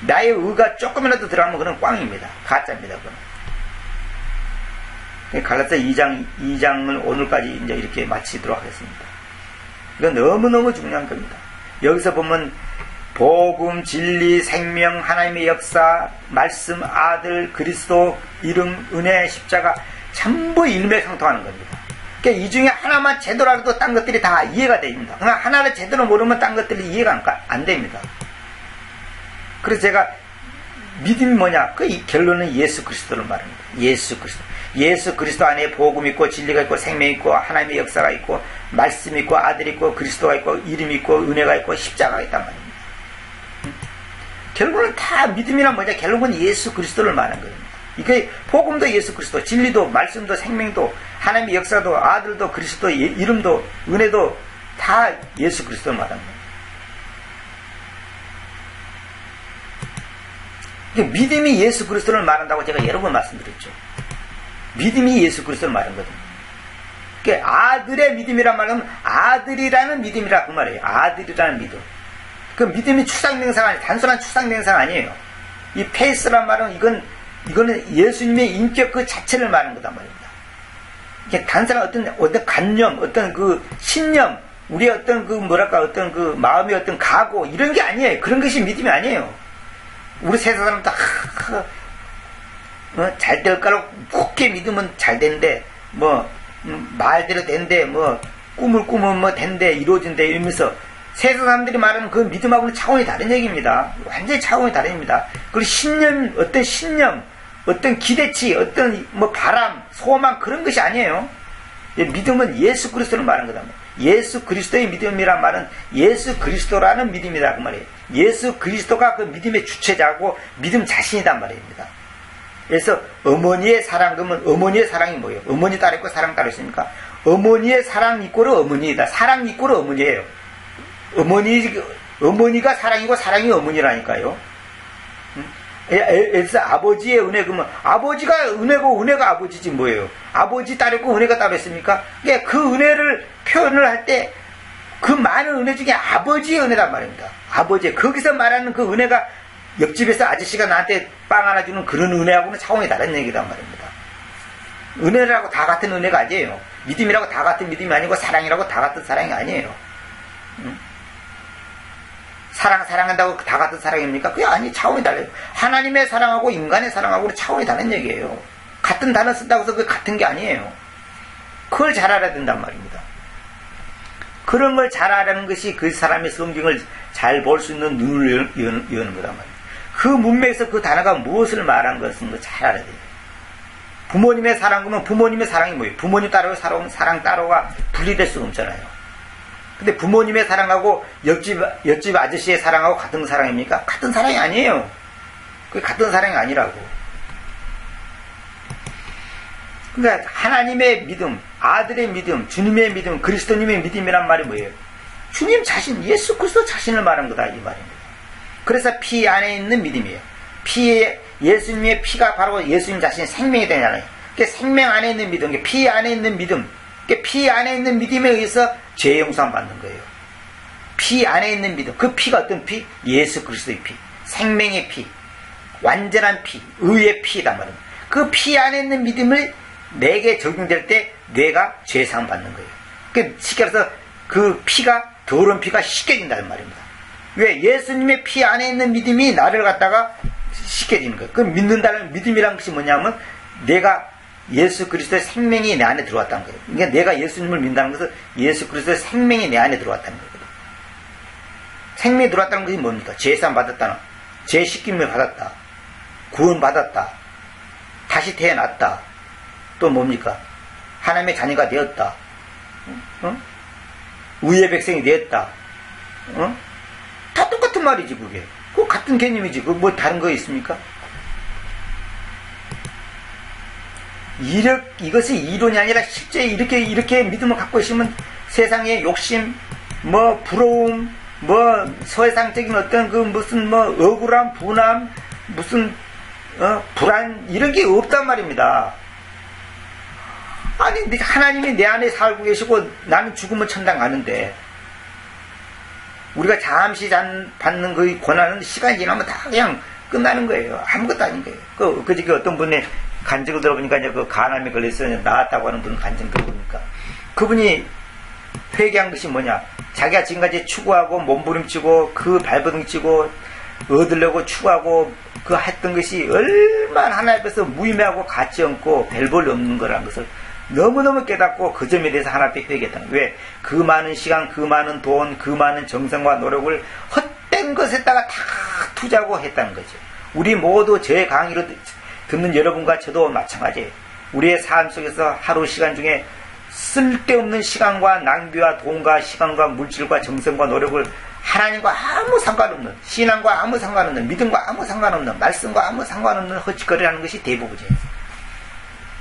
나의 의가 조금이라도 들어가면 그건 꽝입니다. 가짜입니다. 그건. 갈라디아 2장을 오늘까지 이제 이렇게 마치도록 하겠습니다. 이건 너무너무 중요한 겁니다. 여기서 보면 복음, 진리, 생명, 하나님의 역사, 말씀, 아들, 그리스도, 이름, 은혜, 십자가 전부 일맥상통하는 겁니다. 그러니까 이 중에 하나만 제대로 알아도 딴 것들이 다 이해가 됩니다. 그러나 하나를 제대로 모르면 딴 것들이 이해가 안 됩니다. 그래서 제가 믿음이 뭐냐? 그 결론은 예수 그리스도를 말합니다. 예수 그리스도. 예수 그리스도 안에 복음 있고 진리가 있고 생명 있고 하나님의 역사가 있고 말씀 있고 아들이 있고 그리스도가 있고 이름이 있고 은혜가 있고 십자가가 있단 말입니다. 결국은 다 믿음이란 뭐냐? 결국은 예수 그리스도를 말하는 거예요. 이게 복음도 예수 그리스도, 진리도 말씀도 생명도 하나님의 역사도 아들도 그리스도 이름도 은혜도 다 예수 그리스도를 말하는 거예요. 믿음이 예수 그리스도를 말한다고 제가 여러 번 말씀드렸죠. 믿음이 예수 그리스도를 말한 거거든요. 그러니까 아들의 믿음이란 말은 아들이라는 믿음이라 그 말이에요. 아들이라는 믿음. 그 믿음이 추상명사가 아니에요. 단순한 추상명사가 아니에요. 이 페이스란 말은 이거는 예수님의 인격 그 자체를 말하는 거단 말입니다. 이게 단순한 어떤 관념, 어떤 그 신념, 우리의 어떤 그 뭐랄까 어떤 그 마음의 어떤 각오 이런 게 아니에요. 그런 것이 믿음이 아니에요. 우리 세상 사람 다 잘 될 거라고 굳게 믿으면 잘 된대. 말대로 된대. 꿈을 꾸면 된대. 이루어진대. 이러면서 세상 사람들이 말하는 그 믿음하고는 차원이 다른 얘기입니다. 완전히 차원이 다릅니다. 그리고 어떤 신념, 어떤 기대치, 어떤 바람, 소망 그런 것이 아니에요. 믿음은 예수 그리스도를 말하는 거다. 예수 그리스도의 믿음이란 말은 예수 그리스도라는 믿음이다 그 말이에요. 예수 그리스도가 그 믿음의 주체자고 믿음 자신이란 말입니다. 그래서 어머니의 사랑, 그러면 어머니의 사랑이 뭐예요? 어머니 따로 있고 사랑 따로 있습니까? 어머니의 사랑 이꼬르 어머니이다. 사랑 이꼬르 어머니예요. 어머니가 사랑이고 사랑이 어머니라니까요. 그래서 아버지의 은혜, 그러면 아버지가 은혜고 은혜가 아버지지 뭐예요? 아버지 따로 있고 은혜가 따로 있습니까? 그러니까 그 은혜를 표현을 할 때 그 많은 은혜 중에 아버지의 은혜란 말입니다. 아버지, 거기서 말하는 그 은혜가 옆집에서 아저씨가 나한테 빵 하나 주는 그런 은혜하고는 차원이 다른 얘기단 말입니다. 은혜라고 다 같은 은혜가 아니에요. 믿음이라고 다 같은 믿음이 아니고 사랑이라고 다 같은 사랑이 아니에요. 사랑한다고 다 같은 사랑입니까? 그게 아니, 차원이 달라요. 하나님의 사랑하고 인간의 사랑하고는 차원이 다른 얘기예요. 같은 단어 쓴다고 해서 그게 같은 게 아니에요. 그걸 잘 알아야 된단 말입니다. 그런 걸 잘 알아는 것이 그 사람의 성경을 잘 볼 수 있는 눈을 여는 거단 말이에요. 그 문맥에서 그 단어가 무엇을 말하는 것을 잘 알아야 돼요. 부모님의 사랑, 그러면 부모님의 사랑이 뭐예요? 부모님 따로 사랑 따로가 분리될 수가 없잖아요. 근데 부모님의 사랑하고 옆집 아저씨의 사랑하고 같은 사랑입니까? 같은 사랑이 아니에요. 그게 같은 사랑이 아니라고. 그러니까 하나님의 믿음, 아들의 믿음, 주님의 믿음, 그리스도님의 믿음이란 말이 뭐예요? 주님 자신, 예수 그리스도 자신을 말한 거다 이 말입니다. 그래서 피 안에 있는 믿음이에요. 예수님의 피가 바로 예수님 자신의 생명이 되잖아요. 그러니까 생명 안에 있는 믿음, 피 안에 있는 믿음, 그러니까 피 안에 있는 믿음에 의해서 죄 용서 받는 거예요. 피 안에 있는 믿음, 그 피가 어떤 피? 예수 그리스도의 피, 생명의 피, 완전한 피, 의의 피단 말입니다. 그 피 안에 있는 믿음을 내게 적용될 때 내가 죄사함 받는 거예요. 그러니까 쉽게 말해서 그 피가, 더러운 피가 씻겨진다는 말입니다. 왜? 예수님의 피 안에 있는 믿음이 나를 갖다가 씻겨지는 거예요. 그 믿는다는 믿음이란 것이 뭐냐면 내가 예수 그리스도의 생명이 내 안에 들어왔다는 거예요. 그러니까 내가 예수님을 믿는다는 것은 예수 그리스도의 생명이 내 안에 들어왔다는 거거든요. 생명이 들어왔다는 것이 뭡니까? 죄사함 받았다는, 죄 씻김을 받았다, 구원 받았다, 다시 태어났다, 또 뭡니까? 하나님의 자녀가 되었다, 의의 백성이 되었다, 다 똑같은 말이지 그게. 그 같은 개념이지. 그 뭐 다른 거 있습니까? 이것이 이론이 아니라 실제 이렇게 믿음을 갖고 있으면 세상의 욕심, 뭐 부러움, 뭐 세상적인 어떤 그 무슨 뭐 억울함, 분함, 무슨 불안 이런 게 없단 말입니다. 아니 하나님이 내 안에 살고 계시고 나는 죽으면 천당 가는데 우리가 잠시 받는 그 고난은 시간이 지나면 다 그냥 끝나는 거예요. 아무것도 아닌 거예요. 그저께 어떤 분이 간증을 들어보니까 이제 그 간암에 걸려서 나았다고 하는 분 간증 들어보니까 그분이 회개한 것이 뭐냐? 자기가 지금까지 추구하고 몸부림치고 그 발버둥치고 얻으려고 추구하고 그 했던 것이 얼마나 하나님 앞에서 무의미하고 가치 없고 별 볼 없는 거라는 것을 너무너무 깨닫고 그 점에 대해서 하나님 앞에 회개했다는 거예요. 왜? 그 많은 시간, 그 많은 돈, 그 많은 정성과 노력을 헛된 것에다가 다 투자하고 했다는 거죠. 우리 모두 제 강의로 듣는 여러분과 저도 마찬가지예요. 우리의 삶 속에서 하루 시간 중에 쓸데없는 시간과 낭비와 돈과 시간과 물질과 정성과 노력을 하나님과 아무 상관없는, 신앙과 아무 상관없는, 믿음과 아무 상관없는, 말씀과 아무 상관없는 헛짓거리라는 것이 대부분이에요.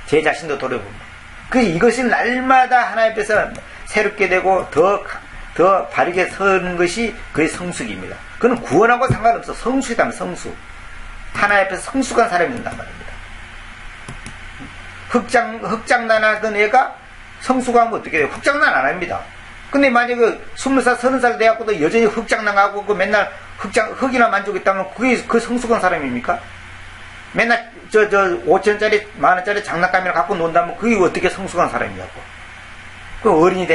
제 자신도 돌아보면. 이것이 날마다 하나님 앞에서 새롭게 되고 더 바르게 서는 것이 그의 성숙입니다. 그는 구원하고 상관없어. 성숙이다, 성숙. 하나님 앞에서 성숙한 사람이 된단 말입니다. 흑장난하던 애가 성숙하면 어떻게 돼요? 흑장난 안 합니다. 근데 만약에 20살, 30살 돼갖고도 여전히 흑장난하고 맨날 흑이나 만족했다면 그게 그 성숙한 사람입니까? 맨날 5천원짜리, 만원짜리 장난감이나 갖고 논다면 그게 어떻게 성숙한 사람이냐고. 그 어른이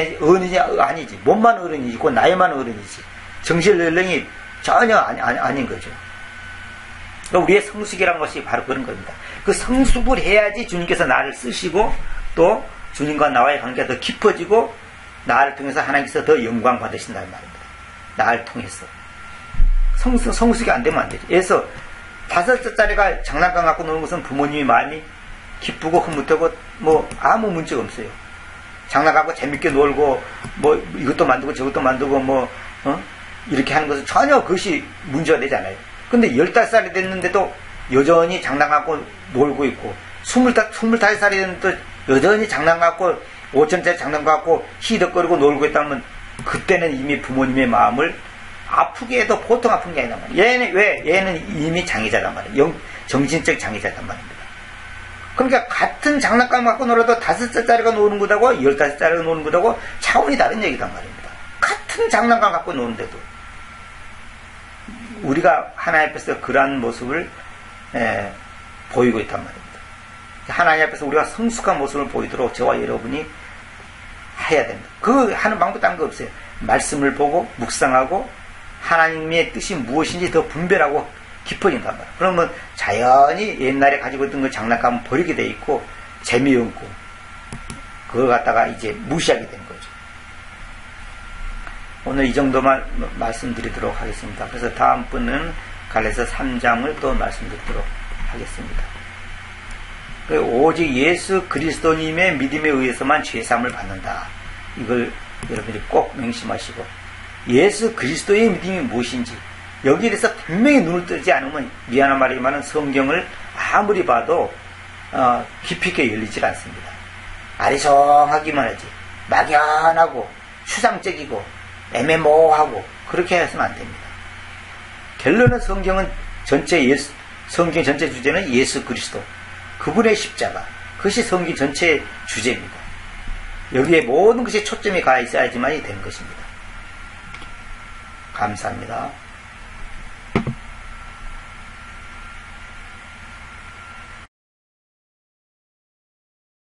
아니지. 몸만 어른이지. 그 나이만 어른이지. 정신 연령이 전혀 아닌 거죠. 그러니까 우리의 성숙이라는 것이 바로 그런 겁니다. 그 성숙을 해야지 주님께서 나를 쓰시고 또 주님과 나와의 관계가 더 깊어지고 나를 통해서 하나님께서 더 영광 받으신다는 말입니다. 나를 통해서. 성숙이 안 되면 안 되죠. 그래서 5살짜리가 장난감 갖고 노는 것은 부모님이 마음이 기쁘고 흐뭇하고 뭐 아무 문제가 없어요. 장난감 갖고 재밌게 놀고 뭐 이것도 만들고 저것도 만들고 뭐 이렇게 하는 것은 전혀 그것이 문제가 되지 않아요. 근데 15살이 됐는데도 여전히 장난감 갖고 놀고 있고 25살이 됐는데도 여전히 장난감 갖고 5천원짜리 장난감 갖고 히덕거리고 놀고 있다면 그때는 이미 부모님의 마음을 아프게 해도 보통 아픈 게 아니란 말이에요. 얘는 이미 장애자단 말이에요. 정신적 장애자단 말입니다. 그러니까 같은 장난감 갖고 놀아도 5살짜리가 노는 것하고 15살짜리가 노는 것하고 차원이 다른 얘기단 말입니다. 같은 장난감 갖고 노는데도 우리가 하나님 앞에서 그러한 모습을 보이고 있단 말입니다. 하나님 앞에서 우리가 성숙한 모습을 보이도록 저와 여러분이 해야 됩니다. 그 하는 방법 딴 거 없어요. 말씀을 보고 묵상하고 하나님의 뜻이 무엇인지 더 분별하고 깊어진단 말이에요. 그러면 자연히 옛날에 가지고 있던 그 장난감은 버리게 돼 있고 재미없고 그거 갖다가 이제 무시하게 되는 거죠. 오늘 이 정도만 말씀드리도록 하겠습니다. 그래서 다음번은 갈라디아서 3장을 또 말씀드리도록 하겠습니다. 오직 예수 그리스도님의 믿음에 의해서만 죄사함을 받는다. 이걸 여러분들이 꼭 명심하시고 예수 그리스도의 믿음이 무엇인지 여기에 대해서 분명히 눈을 뜨지 않으면 미안한 말이지만 성경을 아무리 봐도 깊이 있게 열리질 않습니다. 아리송하기만 하지 막연하고 추상적이고 애매모호하고 그렇게 해서는 안 됩니다. 결론은 성경 전체 주제는 예수 그리스도, 그분의 십자가, 그것이 성경 전체의 주제입니다. 여기에 모든 것이 초점이 가 있어야지만이 되는 것입니다. 감사합니다.